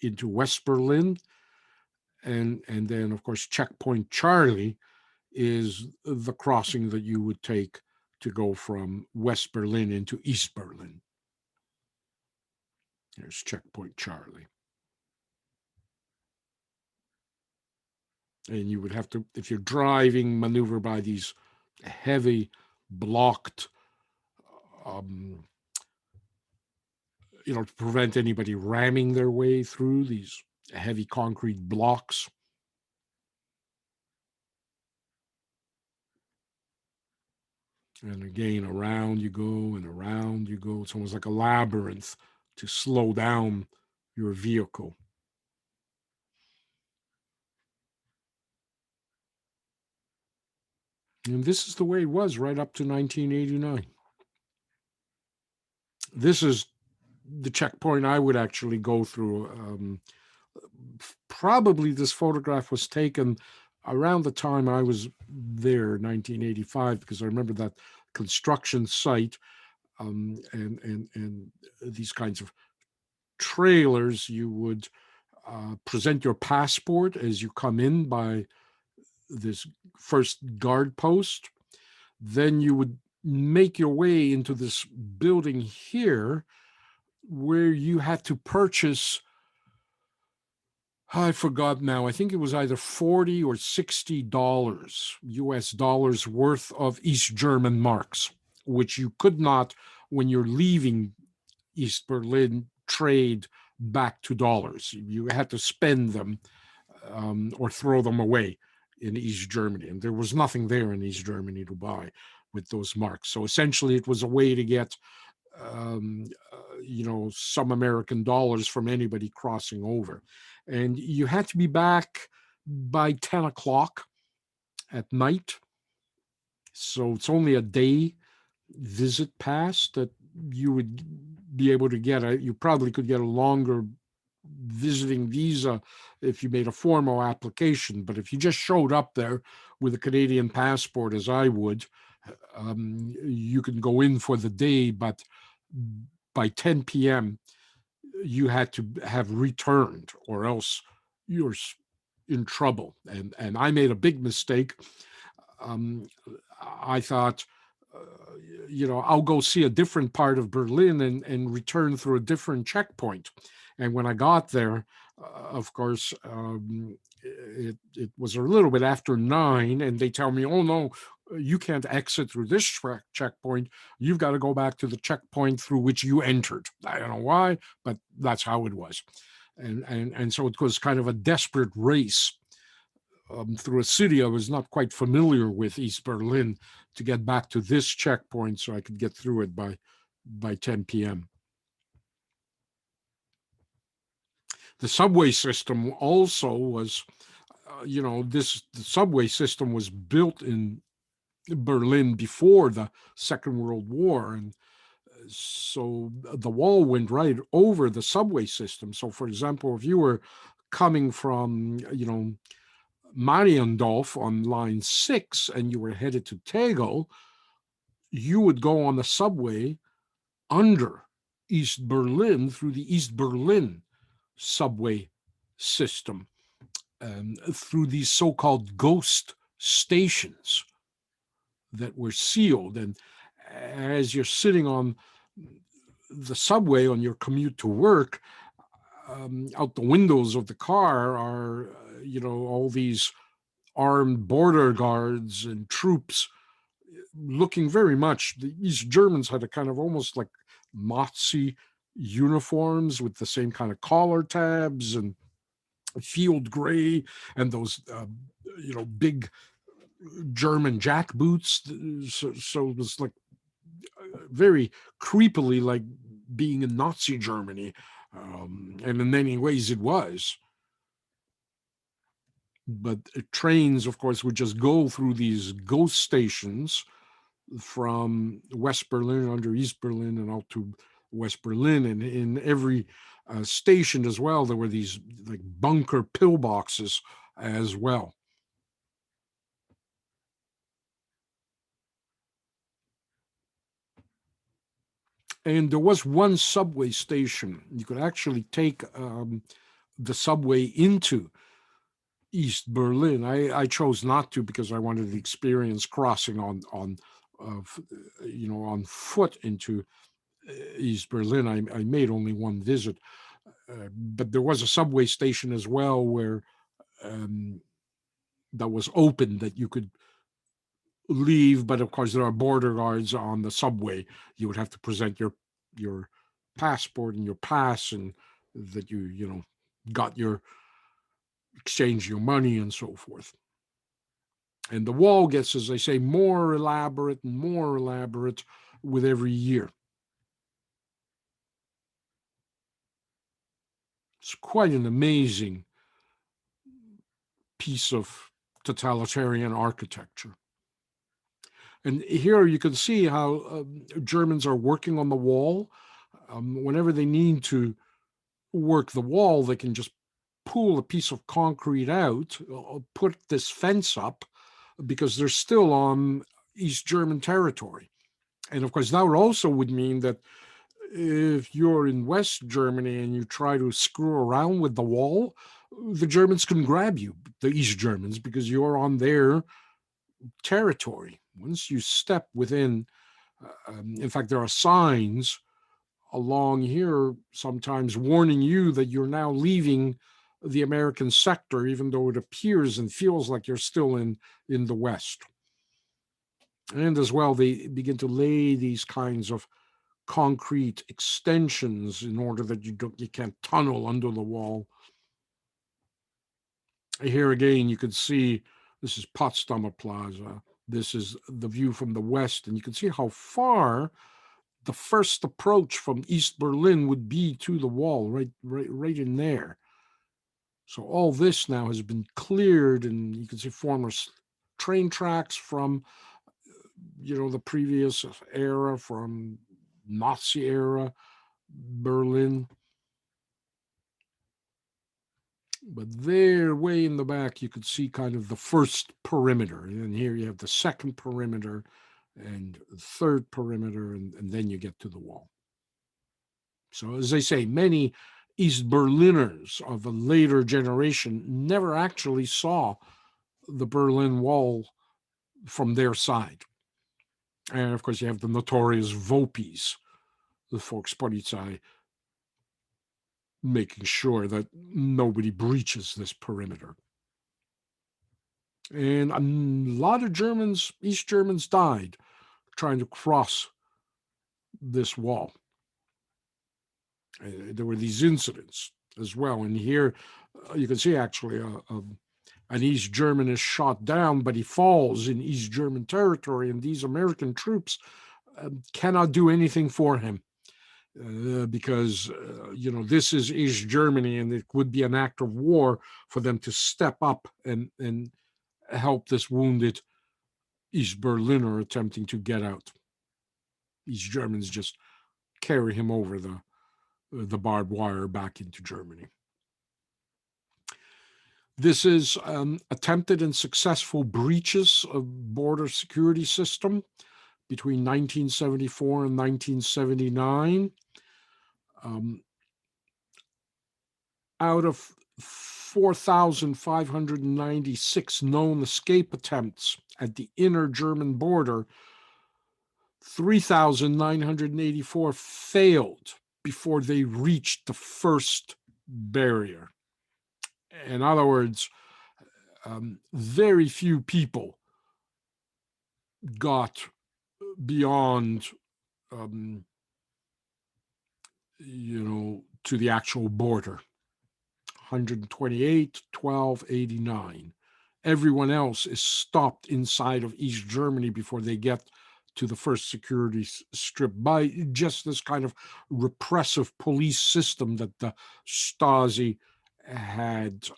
A: into West Berlin. And then, of course, Checkpoint Charlie is the crossing that you would take to go from West Berlin into East Berlin. There's Checkpoint Charlie. And you would have to, if you're driving, maneuver by these heavy blocked, to prevent anybody ramming their way through these heavy concrete blocks. And again, around you go and around you go. It's almost like a labyrinth to slow down your vehicle. And this is the way it was right up to 1989. This is the checkpoint I would actually go through. Probably this photograph was taken around the time I was there, 1985, because I remember that construction site and these kinds of trailers. You would present your passport as you come in by this first guard post. Then you would make your way into this building here where you had to purchase, I forgot now, I think it was either $40 or $60 US dollars worth of East German marks, which you could not, when you're leaving East Berlin, trade back to dollars. You had to spend them or throw them away in East Germany. And there was nothing there in East Germany to buy with those marks. So essentially, it was a way to get, some American dollars from anybody crossing over. And you had to be back by 10 o'clock at night. So it's only a day visit pass that you would be able to get. You probably could get a longer visiting visa if you made a formal application. But if you just showed up there with a Canadian passport, as I would, you can go in for the day, but by 10 p.m., you had to have returned, or else you're in trouble. And I made a big mistake. Um, I thought, uh, I'll go see a different part of Berlin and return through a different checkpoint. And when I got there, of course, it was a little bit after 9, and they tell me, oh no, you can't exit through this checkpoint. You've got to go back to the checkpoint through which you entered. I don't know why, but that's how it was. And so it was kind of a desperate race through a city I was not quite familiar with, East Berlin, to get back to this checkpoint so I could get through it by 10 p.m. The subway system also was, the subway system was built in Berlin before the Second World War, and so the wall went right over the subway system. So, for example, if you were coming from, Mariendorf on line 6 and you were headed to Tegel, you would go on the subway under East Berlin through the East Berlin subway system, through these so-called ghost stations that were sealed. And as you're sitting on the subway on your commute to work, out the windows of the car are, all these armed border guards and troops looking very much. The East Germans had a kind of almost like Nazi uniforms with the same kind of collar tabs and field gray and those, big German jack boots. So it was like very creepily like being in Nazi Germany. And in many ways it was. But trains, of course, would just go through these ghost stations from West Berlin under East Berlin and out to West Berlin. And in every station as well, there were these like bunker pillboxes as well. And there was one subway station. You could actually take the subway into East Berlin. I chose not to because I wanted the experience crossing on foot into East Berlin. I made only one visit, but there was a subway station as well where that was open that you could leave. But of course, there are border guards on the subway. You would have to present your passport and your pass, and that you got your exchange your money and so forth. And the wall gets, as I say, more elaborate and more elaborate with every year. It's quite an amazing piece of totalitarian architecture. And here you can see how Germans are working on the wall. Whenever they need to work the wall, they can just pull a piece of concrete out, put this fence up, because they're still on East German territory. And of course, that also would mean that if you're in West Germany and you try to screw around with the wall, the Germans can grab you, the East Germans, because you're on their territory. Once you step within, in fact, there are signs along here sometimes warning you that you're now leaving the American sector, even though it appears and feels like you're still in the West. And as well, they begin to lay these kinds of concrete extensions in order that you can't tunnel under the wall. Here again, you can see this is Potsdamer Plaza. This is the view from the west, and you can see how far the first approach from East Berlin would be to the wall, right in there. So all this now has been cleared, and you can see former train tracks from, the previous era, from Nazi era Berlin. But there, way in the back, you could see kind of the first perimeter. And here you have the second perimeter and third perimeter, and then you get to the wall. So, as they say, many East Berliners of a later generation never actually saw the Berlin Wall from their side. And of course, you have the notorious Vopis, the Volkspolizei, making sure that nobody breaches this perimeter. And a lot of Germans, East Germans, died trying to cross this wall. There were these incidents as well. And here you can see actually an East German is shot down, but he falls in East German territory, and these American troops cannot do anything for him. Because this is East Germany, and it would be an act of war for them to step up and help this wounded East Berliner attempting to get out. East Germans just carry him over the barbed wire back into Germany. This is attempted and successful breaches of border security system between 1974 and 1979. Out of 4,596 known escape attempts at the inner German border, 3,984 failed before they reached the first barrier. In other words, very few people got beyond, to the actual border. 128, 1289. Everyone else is stopped inside of East Germany before they get to the first security strip by just this kind of repressive police system that the Stasi had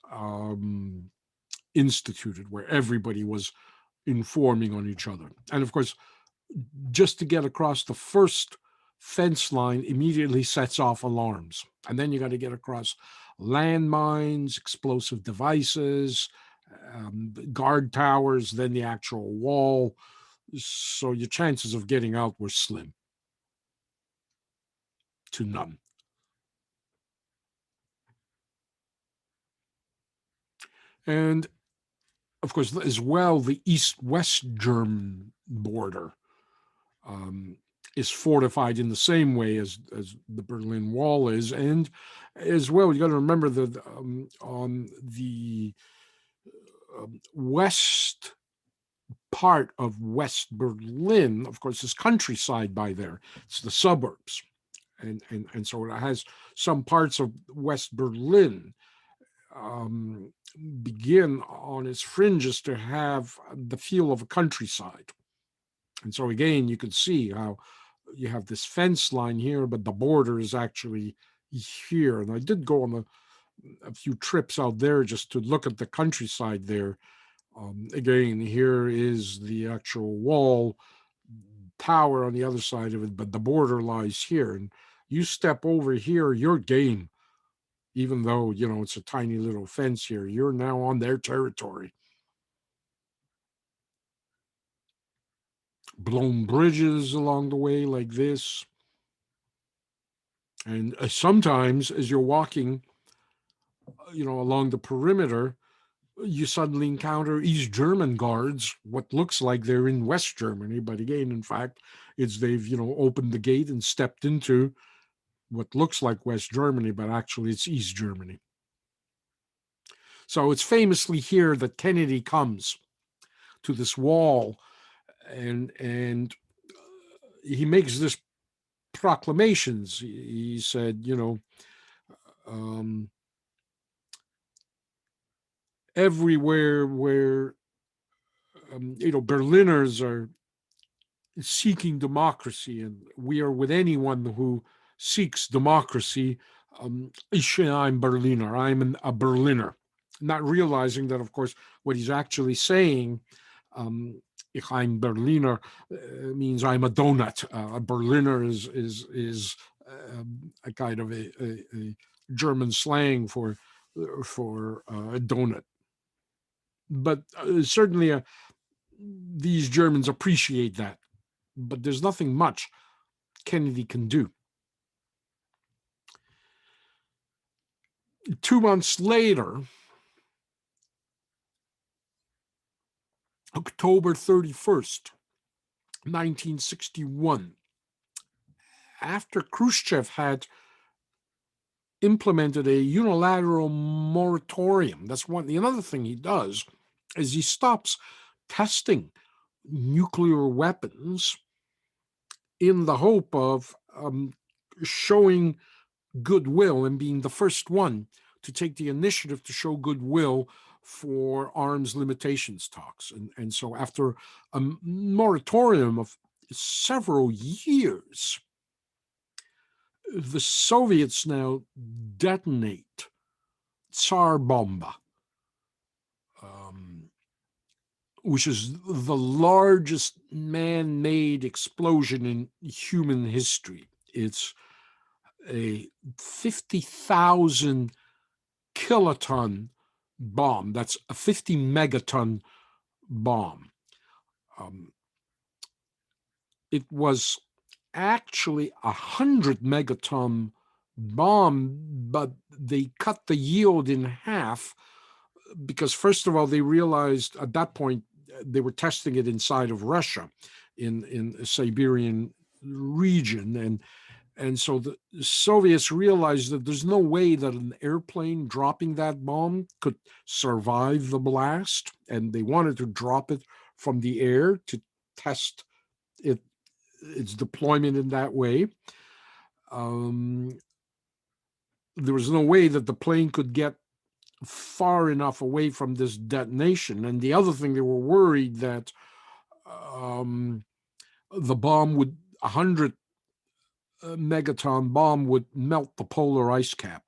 A: instituted, where everybody was informing on each other. And of course, just to get across the first fence line immediately sets off alarms. And then you got to get across landmines, explosive devices, guard towers, then the actual wall. So your chances of getting out were slim to none. And of course, as well, the East-West German border is fortified in the same way as the Berlin Wall is. And as well, you got to remember that on the west part of West Berlin, of course, is countryside by there. It's the suburbs. And so it has some parts of West Berlin begin on its fringes to have the feel of a countryside. And so again, you can see how you have this fence line here, but the border is actually here. And I did go on a few trips out there just to look at the countryside there. Again, here is the actual wall tower on the other side of it, but the border lies here. And you step over here, you're game. Even though, it's a tiny little fence here, you're now on their territory. Blown bridges along the way like this. And sometimes as you're walking, along the perimeter, you suddenly encounter East German guards, what looks like they're in West Germany. But again, in fact, it's they've, opened the gate and stepped into what looks like West Germany, but actually it's East Germany. So it's famously here that Kennedy comes to this wall and he makes this proclamations. He said, everywhere where Berliners are seeking democracy, and we are with anyone who seeks democracy. I'm Berliner. I'm a Berliner. Not realizing that, of course, what he's actually saying, Ich ein Berliner, means I'm a donut. A Berliner is a kind of a German slang for for a donut. But certainly these Germans appreciate that. But there's nothing much Kennedy can do. 2 months later, October 31st, 1961, after Khrushchev had implemented a unilateral moratorium. That's one. Another thing he does is he stops testing nuclear weapons in the hope of showing goodwill and being the first one to take the initiative to show goodwill for arms limitations talks. And so after a moratorium of several years, the Soviets now detonate Tsar Bomba, which is the largest man-made explosion in human history. It's a 50,000 kiloton bomb. That's a 50 megaton bomb. It was actually 100 megaton bomb, but they cut the yield in half because, first of all, they realized at that point they were testing it inside of Russia in a Siberian region. And so the Soviets realized that there's no way that an airplane dropping that bomb could survive the blast. And they wanted to drop it from the air to test its deployment in that way. There was no way that the plane could get far enough away from this detonation. And the other thing, they were worried that the bomb would, 100 megaton bomb would melt the polar ice cap.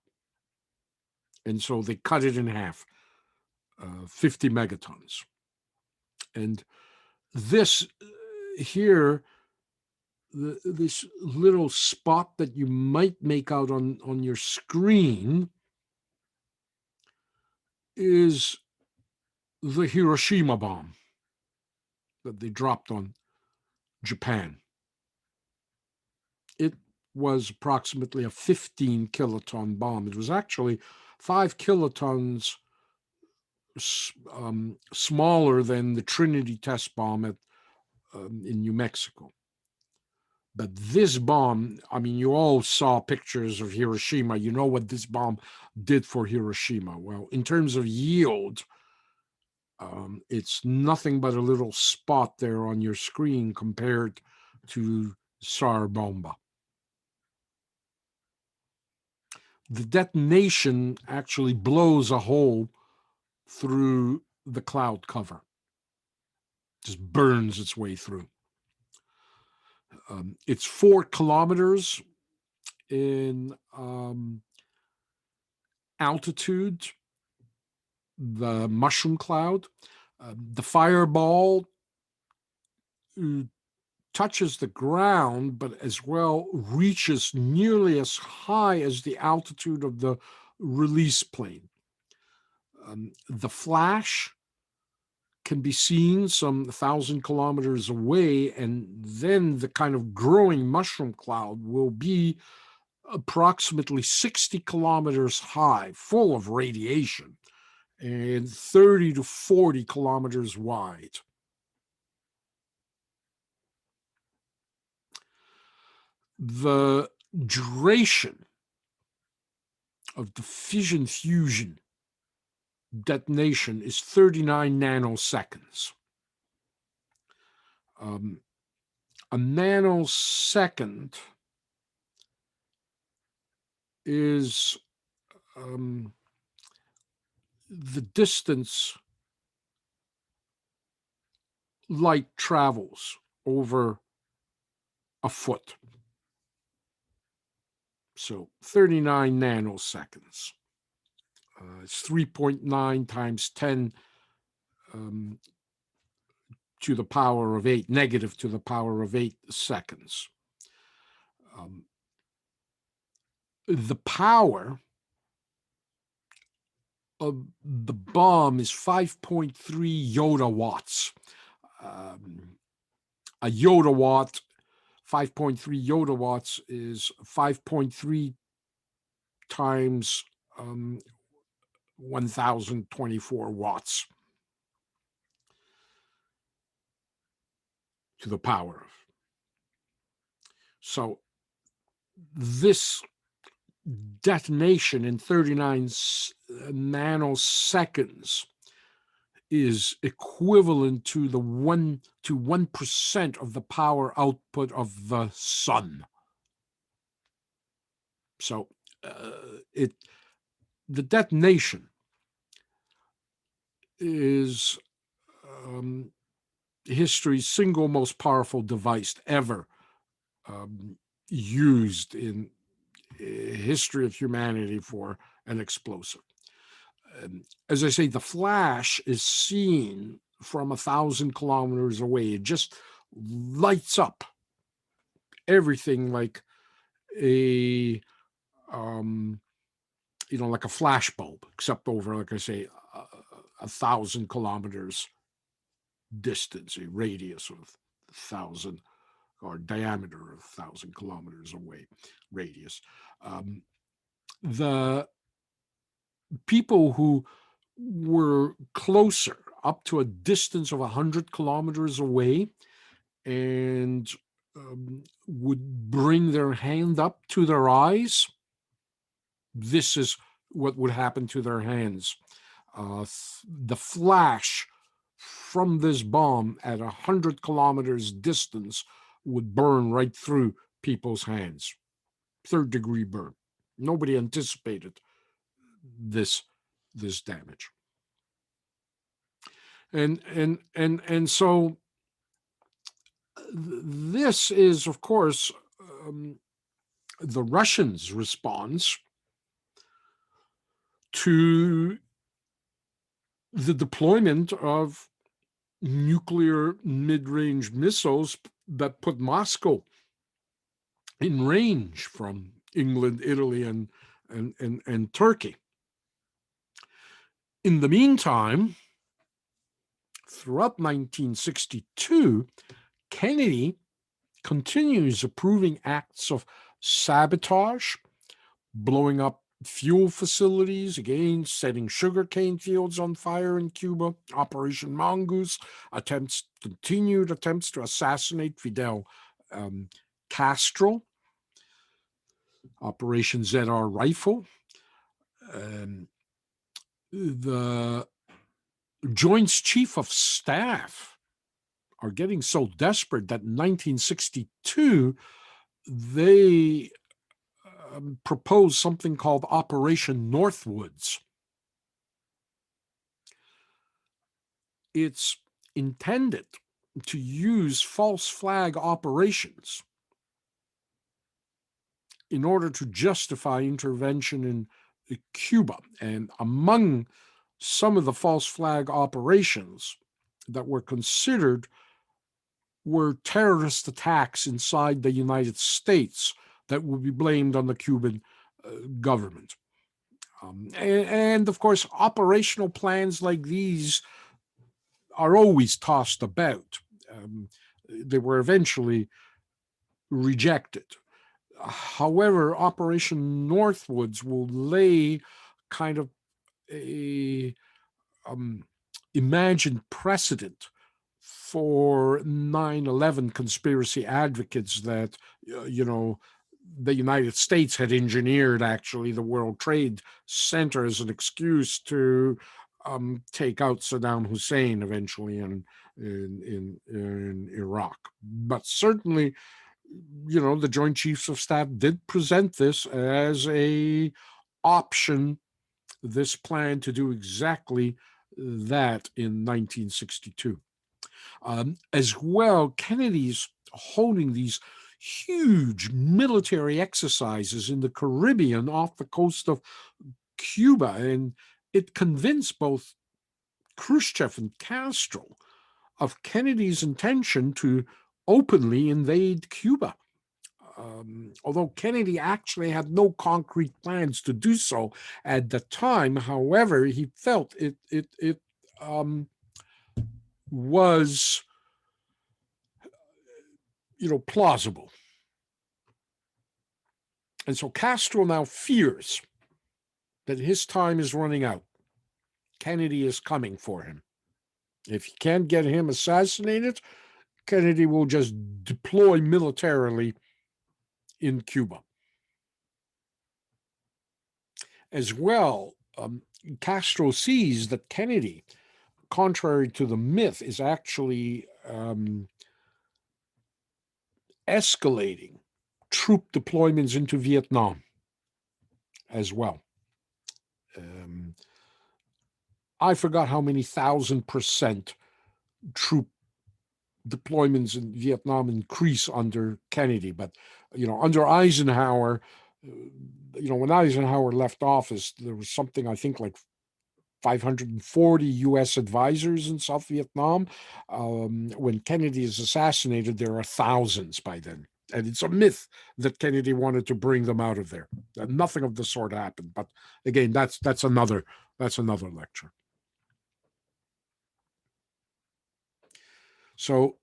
A: And so they cut it in half, 50 megatons. And this here, this little spot that you might make out on your screen is the Hiroshima bomb that they dropped on Japan. It was approximately a 15 kiloton bomb. It was actually 5 kilotons smaller than the Trinity test bomb in New Mexico. But this bomb, I mean, you all saw pictures of Hiroshima. You know what this bomb did for Hiroshima. Well, in terms of yield, it's nothing but a little spot there on your screen compared to Tsar Bomba. The detonation actually blows a hole through the cloud cover, just burns its way through. It's 4 kilometers in altitude, the mushroom cloud. The fireball touches the ground, but as well reaches nearly as high as the altitude of the release plane. The flash can be seen some 1,000 kilometers away, and then the kind of growing mushroom cloud will be approximately 60 kilometers high, full of radiation, and 30 to 40 kilometers wide. The duration of the fission fusion detonation is 39 nanoseconds. A nanosecond is the distance light travels over a foot. So 39 nanoseconds. It's 3.9 times 10 to the power of 8, negative to the power of 8 seconds. The power the bomb is 5.3 yotta watts. A yotta watt, 5.3 yotta watts is 5.3 times 1024 watts to the power of. So this detonation in 39 nanoseconds is equivalent to the 1% of the power output of the sun. So the detonation is history's single most powerful device ever used in history of humanity for an explosive. As I say, the flash is seen from 1,000 kilometers away. It just lights up everything like a like a flash bulb, except over, like I say, 1,000 kilometers distance, a radius of 1,000 or diameter of 1,000 kilometers away radius. The people who were closer, up to a distance of 100 kilometers away, and would bring their hand up to their eyes, this is what would happen to their hands. The flash from this bomb at 100 kilometers distance would burn right through people's hands. Third-degree burn. Nobody anticipated this damage. And so this is, of course, the Russians' response to the deployment of nuclear mid-range missiles that put Moscow in range from England, Italy, and Turkey. In the meantime, throughout 1962, Kennedy continues approving acts of sabotage, blowing up fuel facilities, again, setting sugarcane fields on fire in Cuba, Operation Mongoose, continued attempts to assassinate Fidel Castro, Operation ZR Rifle. The Joint Chief of Staff are getting so desperate that in 1962, they proposed something called Operation Northwoods. It's intended to use false flag operations in order to justify intervention in Cuba. And among some of the false flag operations that were considered were terrorist attacks inside the United States that would be blamed on the Cuban government. And of course, operational plans like these are always tossed about. They were eventually rejected. However, Operation Northwoods will lay kind of a imagined precedent for 9/11 conspiracy advocates that, the United States had engineered actually the World Trade Center as an excuse to take out Saddam Hussein eventually in Iraq. But certainly, the Joint Chiefs of Staff did present this as a option, this plan to do exactly that in 1962. As well, Kennedy's holding these huge military exercises in the Caribbean off the coast of Cuba, and it convinced both Khrushchev and Castro of Kennedy's intention to openly invade Cuba. although Kennedy actually had no concrete plans to do so at the time. However, he felt it was, plausible. And so Castro now fears that his time is running out. Kennedy is coming for him. If he can't get him assassinated, Kennedy will just deploy militarily in Cuba. As well, Castro sees that Kennedy, contrary to the myth, is actually escalating troop deployments into Vietnam as well. I forgot how many 1,000% troop deployments in Vietnam increase under Kennedy, but under Eisenhower, when Eisenhower left office, there was something, I think, like 540 U.S. advisors in South Vietnam. When Kennedy is assassinated, there are thousands by then. And it's a myth that Kennedy wanted to bring them out of there. Nothing of the sort happened. But again, that's another lecture. So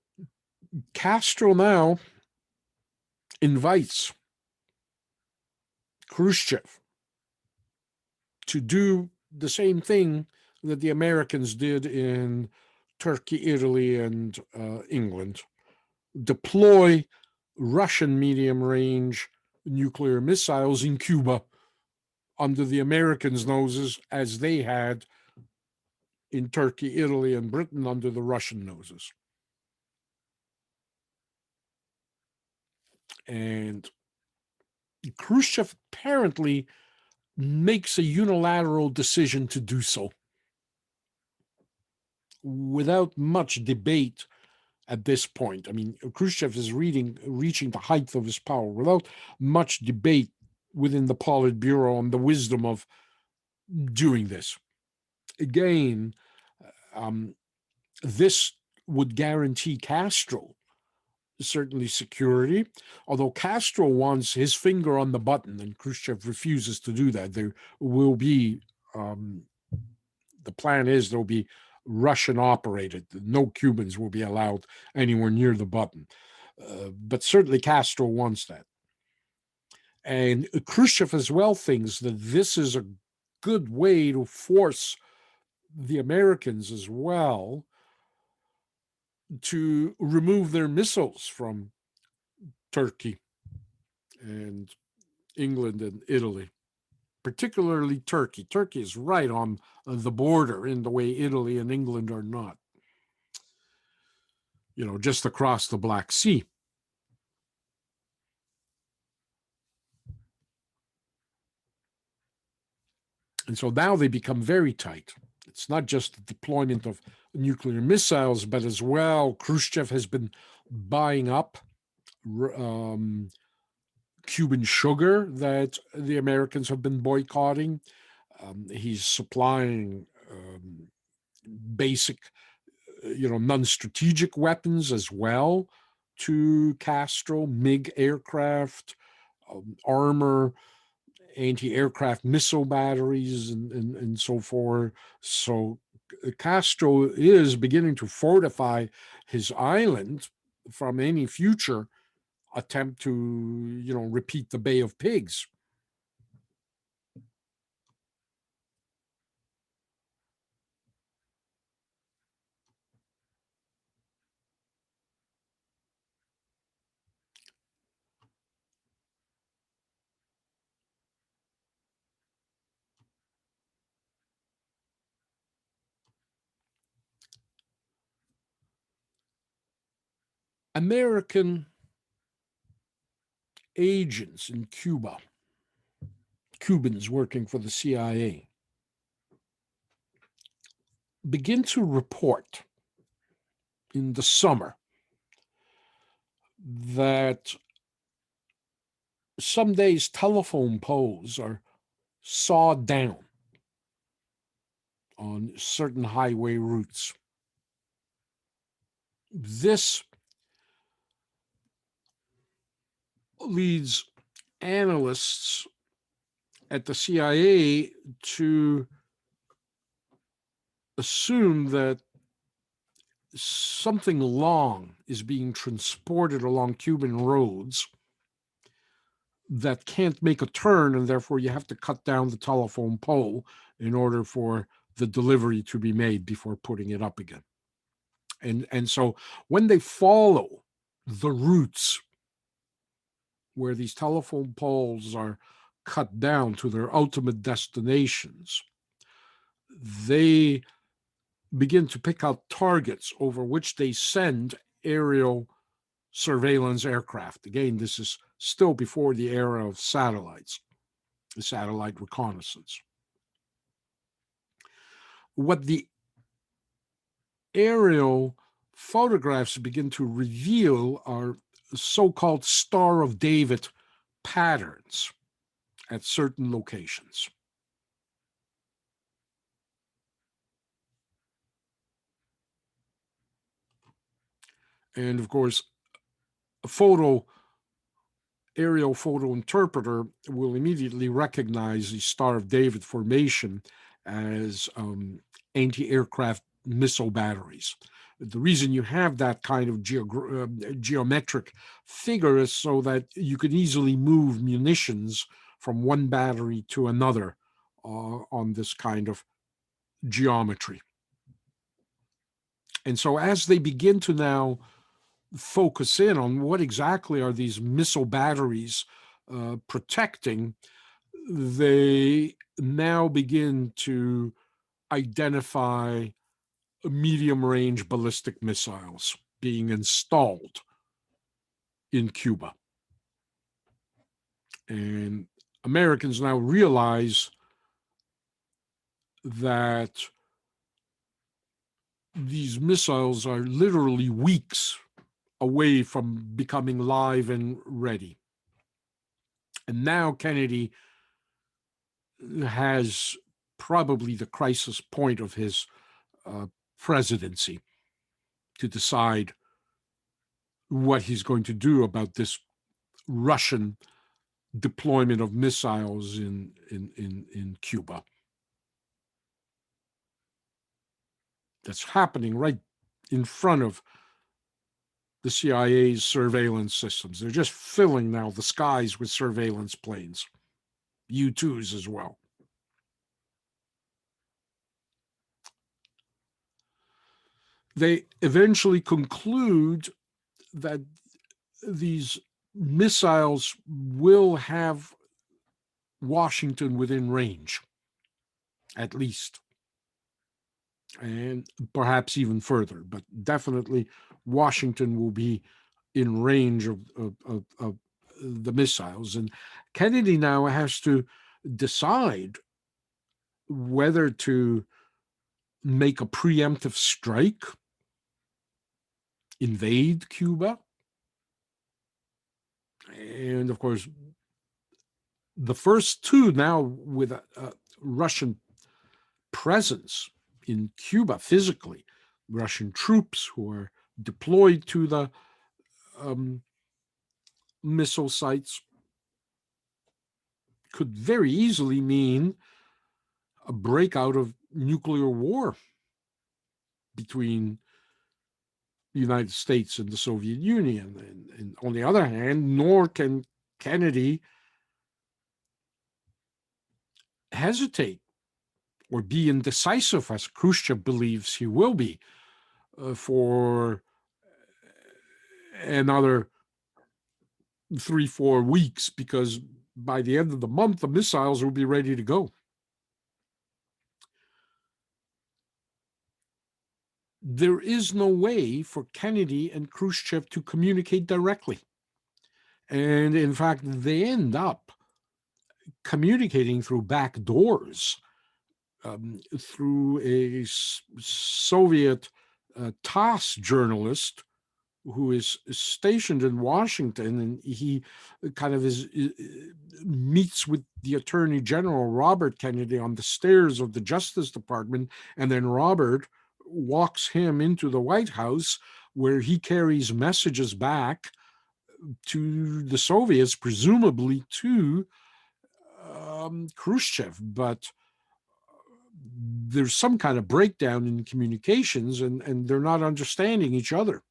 A: Castro now invites Khrushchev to do the same thing that the Americans did in Turkey, Italy, and England: deploy Russian medium-range nuclear missiles in Cuba under the Americans' noses, as they had in Turkey, Italy, and Britain under the Russian noses. And Khrushchev apparently makes a unilateral decision to do so without much debate at this point. I mean, Khrushchev is reaching the height of his power without much debate within the Politburo on the wisdom of doing this. Again, this would guarantee Castro certainly security, although Castro wants his finger on the button and Khrushchev refuses to do that. There will be, the plan is there will be Russian operated. No Cubans will be allowed anywhere near the button. But certainly Castro wants that. And Khrushchev as well thinks that this is a good way to force the Americans as well to remove their missiles from Turkey and England and Italy, particularly Turkey. Turkey is right on the border in the way Italy and England are not, just across the Black Sea. And so now they become very tight. It's not just the deployment of nuclear missiles, but as well, Khrushchev has been buying up Cuban sugar that the Americans have been boycotting. He's supplying basic, non-strategic weapons as well to Castro: MiG aircraft, armor, anti-aircraft missile batteries, and so forth. So Castro is beginning to fortify his island from any future attempt to, repeat the Bay of Pigs. American agents in Cuba, Cubans working for the CIA, begin to report in the summer that some days telephone poles are sawed down on certain highway routes. This leads analysts at the CIA to assume that something long is being transported along Cuban roads that can't make a turn, and therefore you have to cut down the telephone pole in order for the delivery to be made before putting it up again. And so when they follow the routes where these telephone poles are cut down to their ultimate destinations, they begin to pick out targets over which they send aerial surveillance aircraft. Again, this is still before the era of satellites, the satellite reconnaissance. What the aerial photographs begin to reveal are so-called Star of David patterns at certain locations. And of course, a aerial photo interpreter will immediately recognize the Star of David formation as anti-aircraft missile batteries. The reason you have that kind of geometric figure is so that you can easily move munitions from one battery to another on this kind of geometry. And so as they begin to now focus in on what exactly are these missile batteries protecting, they now begin to identify medium-range ballistic missiles being installed in Cuba. And Americans now realize that these missiles are literally weeks away from becoming live and ready. And now Kennedy has probably the crisis point of his presidency to decide what he's going to do about this Russian deployment of missiles in Cuba. That's happening right in front of the CIA's surveillance systems. They're just filling now the skies with surveillance planes, U-2s as well. They eventually conclude that these missiles will have Washington within range, at least, and perhaps even further, but definitely Washington will be in range of the missiles. And Kennedy now has to decide whether to make a preemptive strike, invade Cuba. And of course, the first two now with a Russian presence in Cuba physically, Russian troops who are deployed to the missile sites, could very easily mean a breakout of nuclear war between the United States and the Soviet Union. And on the other hand, nor can Kennedy hesitate or be indecisive, as Khrushchev believes he will be, for another 3-4 weeks, because by the end of the month, the missiles will be ready to go. There is no way for Kennedy and Khrushchev to communicate directly. And in fact, they end up communicating through back doors, through a Soviet TASS journalist who is stationed in Washington, and he kind of meets with the Attorney General, Robert Kennedy, on the stairs of the Justice Department, and then Robert walks him into the White House, where he carries messages back to the Soviets, presumably to Khrushchev. But there's some kind of breakdown in communications, and they're not understanding each other.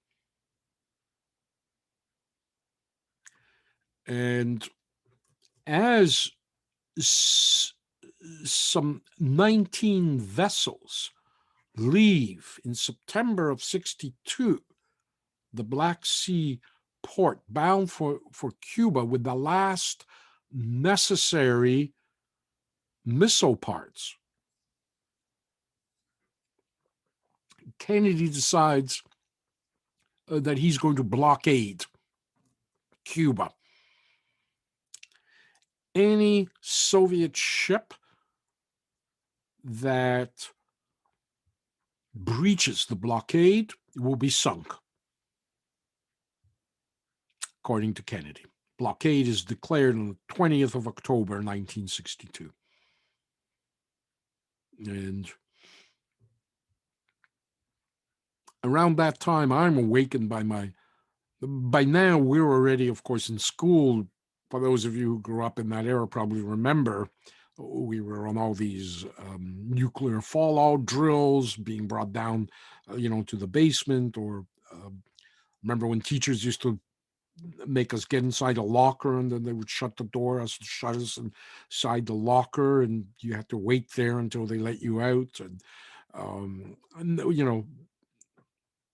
A: And as some 19 vessels leave in September of 62, the Black Sea port bound for Cuba with the last necessary missile parts, Kennedy decides that he's going to blockade Cuba. Any Soviet ship that breaches the blockade will be sunk, according to Kennedy. Blockade is declared on the 20th of October, 1962. And around that time, I'm awakened by now, we're already, of course, in school. For those of you who grew up in that era, probably remember we were on all these nuclear fallout drills being brought down, to the basement. Or remember when teachers used to make us get inside a locker, and then they would shut us inside the locker, and you had to wait there until they let you out. And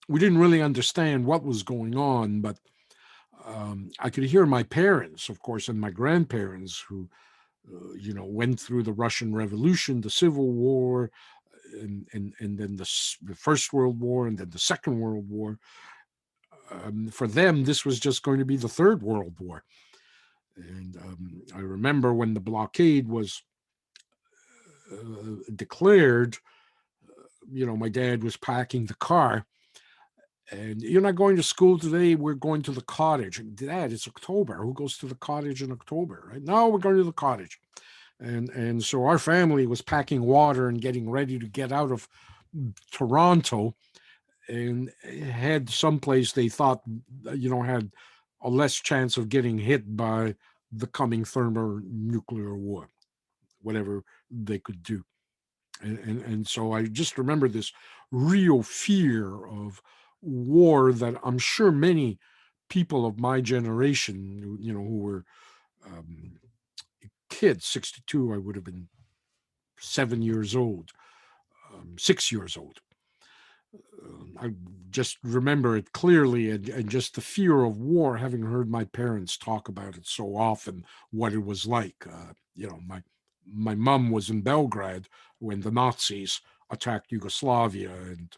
A: we didn't really understand what was going on, but I could hear my parents, of course, and my grandparents who, went through the Russian Revolution, the Civil War, and then the First World War, and then the Second World War. For them, this was just going to be the Third World War. And I remember when the blockade was declared, my dad was packing the car. And you're not going to school today, we're going to the cottage. Dad, it's October. Who goes to the cottage in October, right? No, we're going to the cottage. And so our family was packing water and getting ready to get out of Toronto, and had someplace they thought, had a less chance of getting hit by the coming thermonuclear war, whatever they could do. And so I just remember this real fear of war that I'm sure many people of my generation, who were kids, 62, I would have been 7 years old, 6 years old. I just remember it clearly, and just the fear of war, having heard my parents talk about it so often, what it was like. My mom was in Belgrade when the Nazis attacked Yugoslavia, and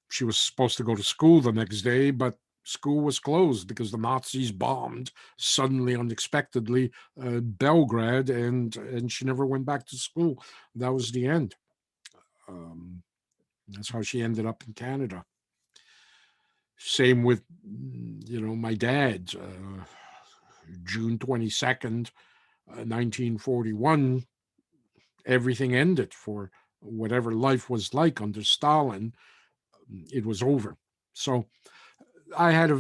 A: she was supposed to go to school the next day, but school was closed because the Nazis bombed suddenly, unexpectedly, Belgrade, and she never went back to school. That was the end. That's how she ended up in Canada. Same with, my dad. June 22nd, 1941, everything ended for whatever life was like under Stalin. It was over. So I had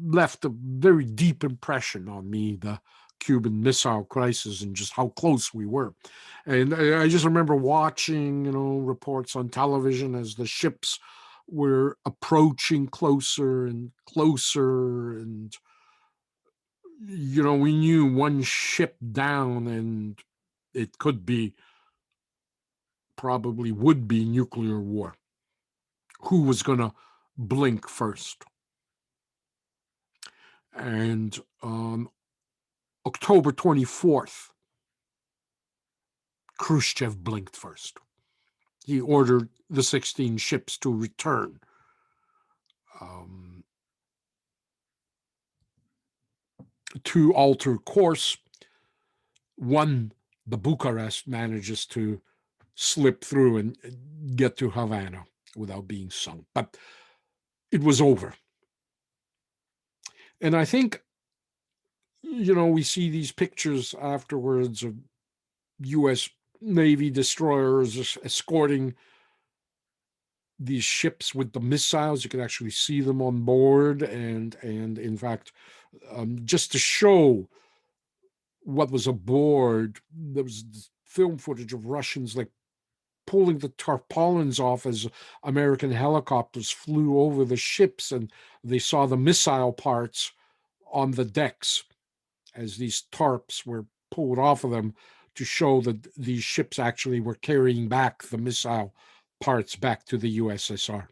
A: left a very deep impression on me, the Cuban Missile Crisis, and just how close we were. And I just remember watching, reports on television as the ships were approaching closer and closer. And, we knew one ship down and it could be, probably would be, nuclear war. Who was going to blink first? And on October 24th, Khrushchev blinked first. He ordered the 16 ships to return. To alter course. One, the Bucharest, manages to slip through and get to Havana without being sunk. But it was over. And I think, we see these pictures afterwards of U.S. Navy destroyers escorting these ships with the missiles. You could actually see them on board, and in fact, just to show what was aboard, there was film footage of Russians like pulling the tarpaulins off as American helicopters flew over the ships, and they saw the missile parts on the decks as these tarps were pulled off of them to show that these ships actually were carrying back the missile parts back to the USSR.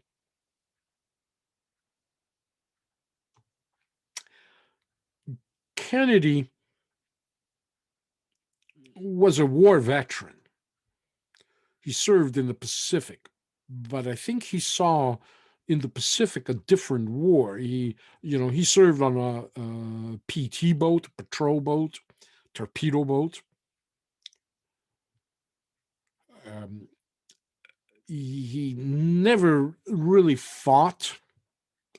A: Kennedy was a war veteran. He served in the Pacific, but I think he saw in the Pacific a different war. He served on a PT boat, patrol boat, torpedo boat. He never really fought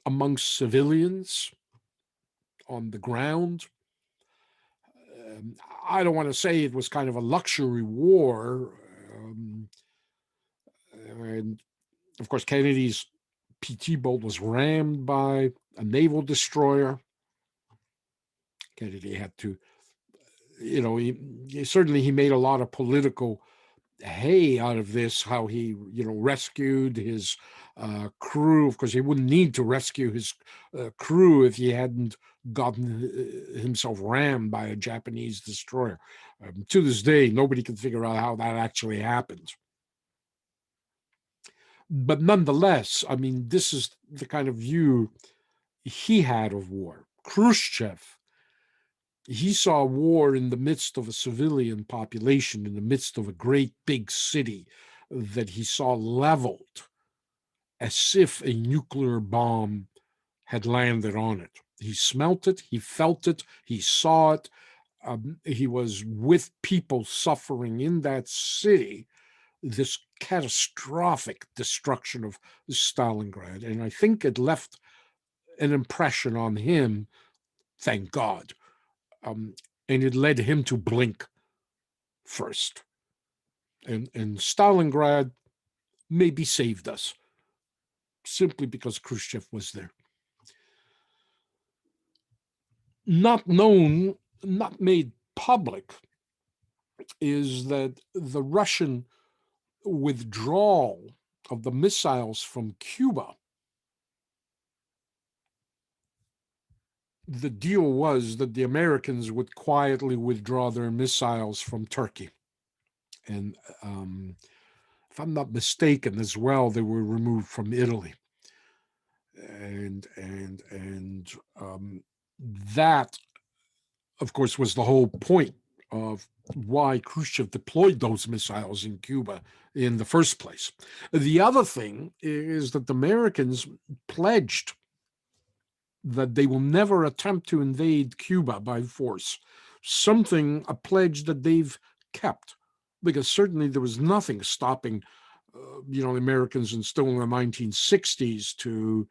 A: amongst civilians on the ground. I don't want to say it was kind of a luxury war. And of course, Kennedy's PT boat was rammed by a naval destroyer. Kennedy had to, he made a lot of political hay out of this, how he, rescued his crew. Of course, he wouldn't need to rescue his crew if he hadn't gotten himself rammed by a Japanese destroyer. To this day, nobody can figure out how that actually happened. But nonetheless, I mean, this is the kind of view he had of war. Khrushchev, he saw war in the midst of a civilian population, in the midst of a great big city that he saw leveled as if a nuclear bomb had landed on it. He smelt it, he felt it, he saw it. He was with people suffering in that city, this catastrophic destruction of Stalingrad. And I think it left an impression on him, thank God. And it led him to blink first. And Stalingrad maybe saved us simply because Khrushchev was there. Not known, not made public, is that the Russian withdrawal of the missiles from Cuba, the deal was that the Americans would quietly withdraw their missiles from Turkey. And if I'm not mistaken as well, they were removed from Italy. And that, of course, was the whole point of why Khrushchev deployed those missiles in Cuba in the first place. The other thing is that the Americans pledged that they will never attempt to invade Cuba by force, a pledge that they've kept, because certainly there was nothing stopping, the Americans still in the 1960s to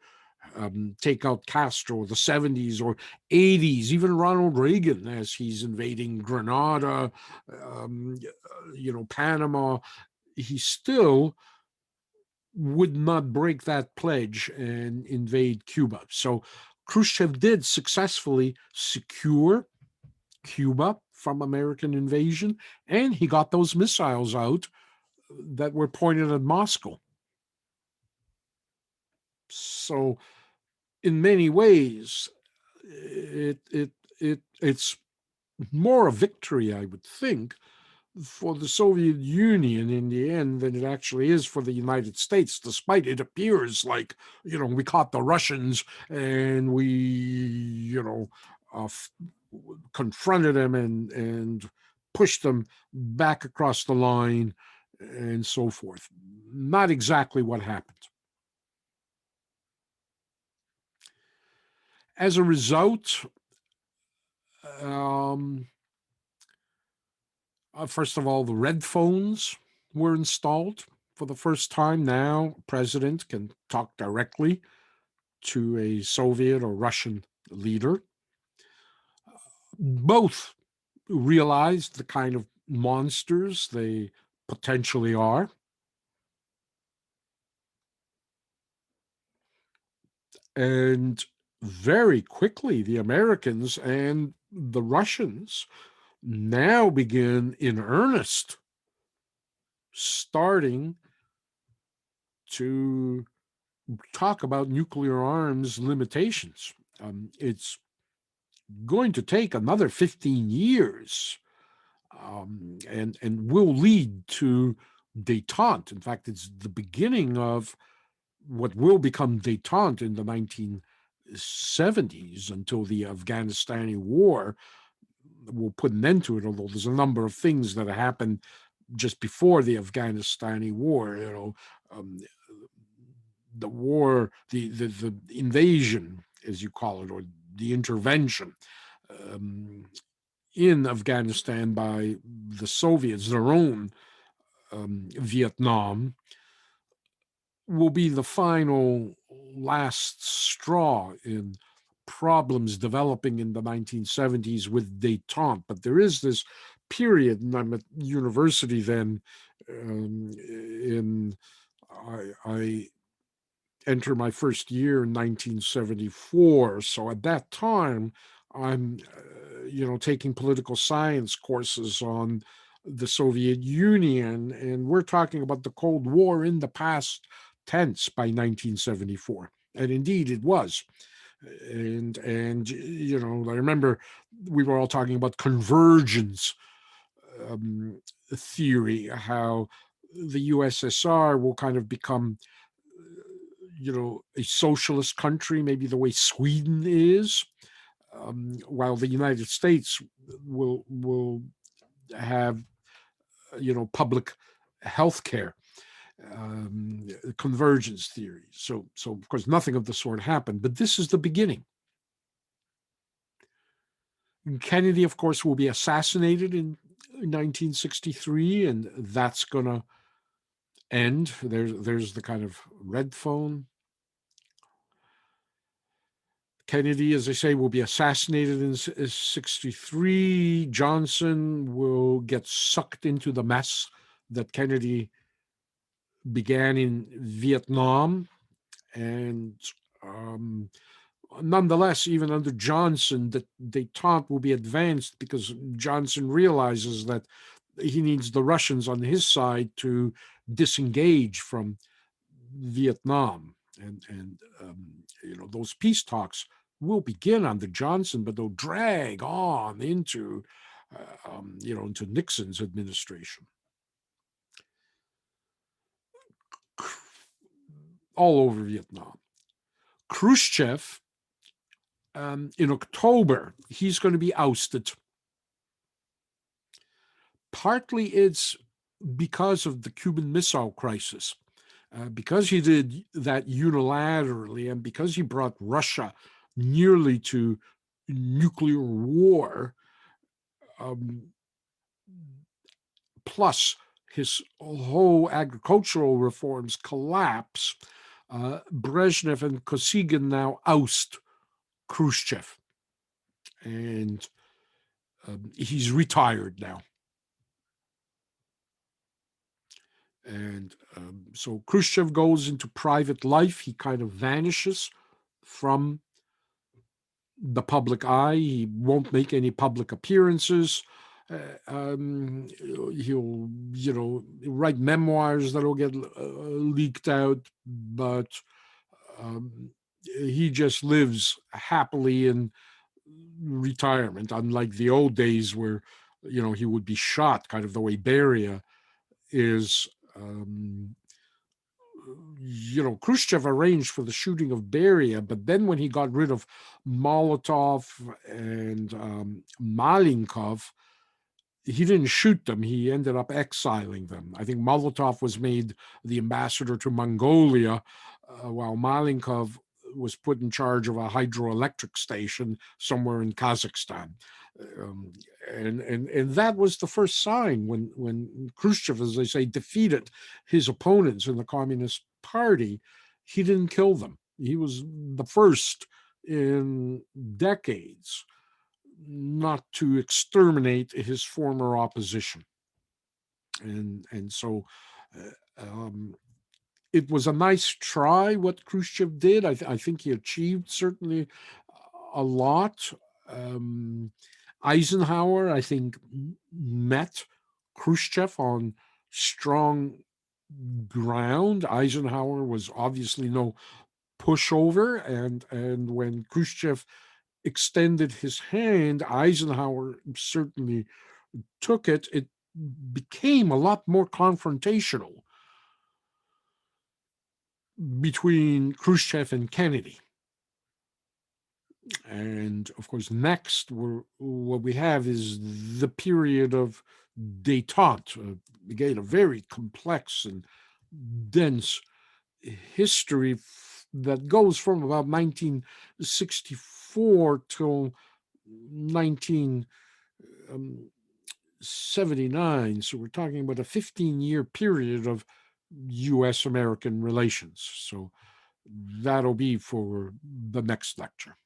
A: take out Castro, the 70s or 80s, even Ronald Reagan as he's invading Grenada, Panama. He still would not break that pledge and invade Cuba. So Khrushchev did successfully secure Cuba from American invasion, and he got those missiles out that were pointed at Moscow. So in many ways, it's more a victory, I would think, for the Soviet Union in the end than it actually is for the United States, despite it appears like, we caught the Russians and we, confronted them and pushed them back across the line and so forth. Not exactly what happened. As a result, first of all, the red phones were installed for the first time. Now, a president can talk directly to a Soviet or Russian leader. Both realized the kind of monsters they potentially are. And very quickly, the Americans and the Russians now begin in earnest starting to talk about nuclear arms limitations. It's going to take another 15 years and will lead to détente. In fact, it's the beginning of what will become détente in the 1970s until the Afghanistani war will put an end to it, although there's a number of things that happened just before the Afghanistani war, the war, the invasion, as you call it, or the intervention in Afghanistan by the Soviets, their own Vietnam, will be the final last straw in problems developing in the 1970s with détente. But there is this period, and I'm at university then, I enter my first year in 1974. So at that time, I'm, taking political science courses on the Soviet Union, and we're talking about the Cold War in the past tense by 1974. And indeed, it was. And I remember we were all talking about convergence theory, how the USSR will kind of become a socialist country, maybe the way Sweden is, while the United States will have public health care, convergence theory. So of course nothing of the sort happened, but this is the beginning. Kennedy, of course, will be assassinated in 1963, and that's going to end. There's the kind of red phone. Kennedy, as I say, will be assassinated in 63. Johnson will get sucked into the mess that Kennedy began in Vietnam. And nonetheless, even under Johnson, the détente will be advanced because Johnson realizes that he needs the Russians on his side to disengage from Vietnam. And those peace talks will begin under Johnson, but they'll drag on into into Nixon's administration. All over Vietnam. Khrushchev, in October, he's going to be ousted. Partly it's because of the Cuban Missile Crisis. Because he did that unilaterally and because he brought Russia nearly to nuclear war, plus his whole agricultural reforms collapse, Brezhnev and Kosygin now oust Khrushchev. And he's retired now. And so Khrushchev goes into private life. He kind of vanishes from the public eye. He won't make any public appearances. He'll, write memoirs that'll get leaked out, but he just lives happily in retirement, unlike the old days where, he would be shot, kind of the way Beria is. Khrushchev arranged for the shooting of Beria, but then when he got rid of Molotov and Malenkov, he didn't shoot them. He ended up exiling them. I think Molotov was made the ambassador to Mongolia, while Malenkov was put in charge of a hydroelectric station somewhere in Kazakhstan. And that was the first sign when Khrushchev, as they say, defeated his opponents in the Communist Party. He didn't kill them. He was the first in decades not to exterminate his former opposition. And so it was a nice try what Khrushchev did. I think he achieved certainly a lot. Um, Eisenhower, I think, met Khrushchev on strong ground. Eisenhower was obviously no pushover, and when Khrushchev extended his hand, Eisenhower certainly took it. It became a lot more confrontational between Khrushchev and Kennedy. And of course, next, what we have is the period of détente, again, a very complex and dense history that goes from about 1964 till 1979. So we're talking about a 15-year period of U.S. American relations. So that'll be for the next lecture.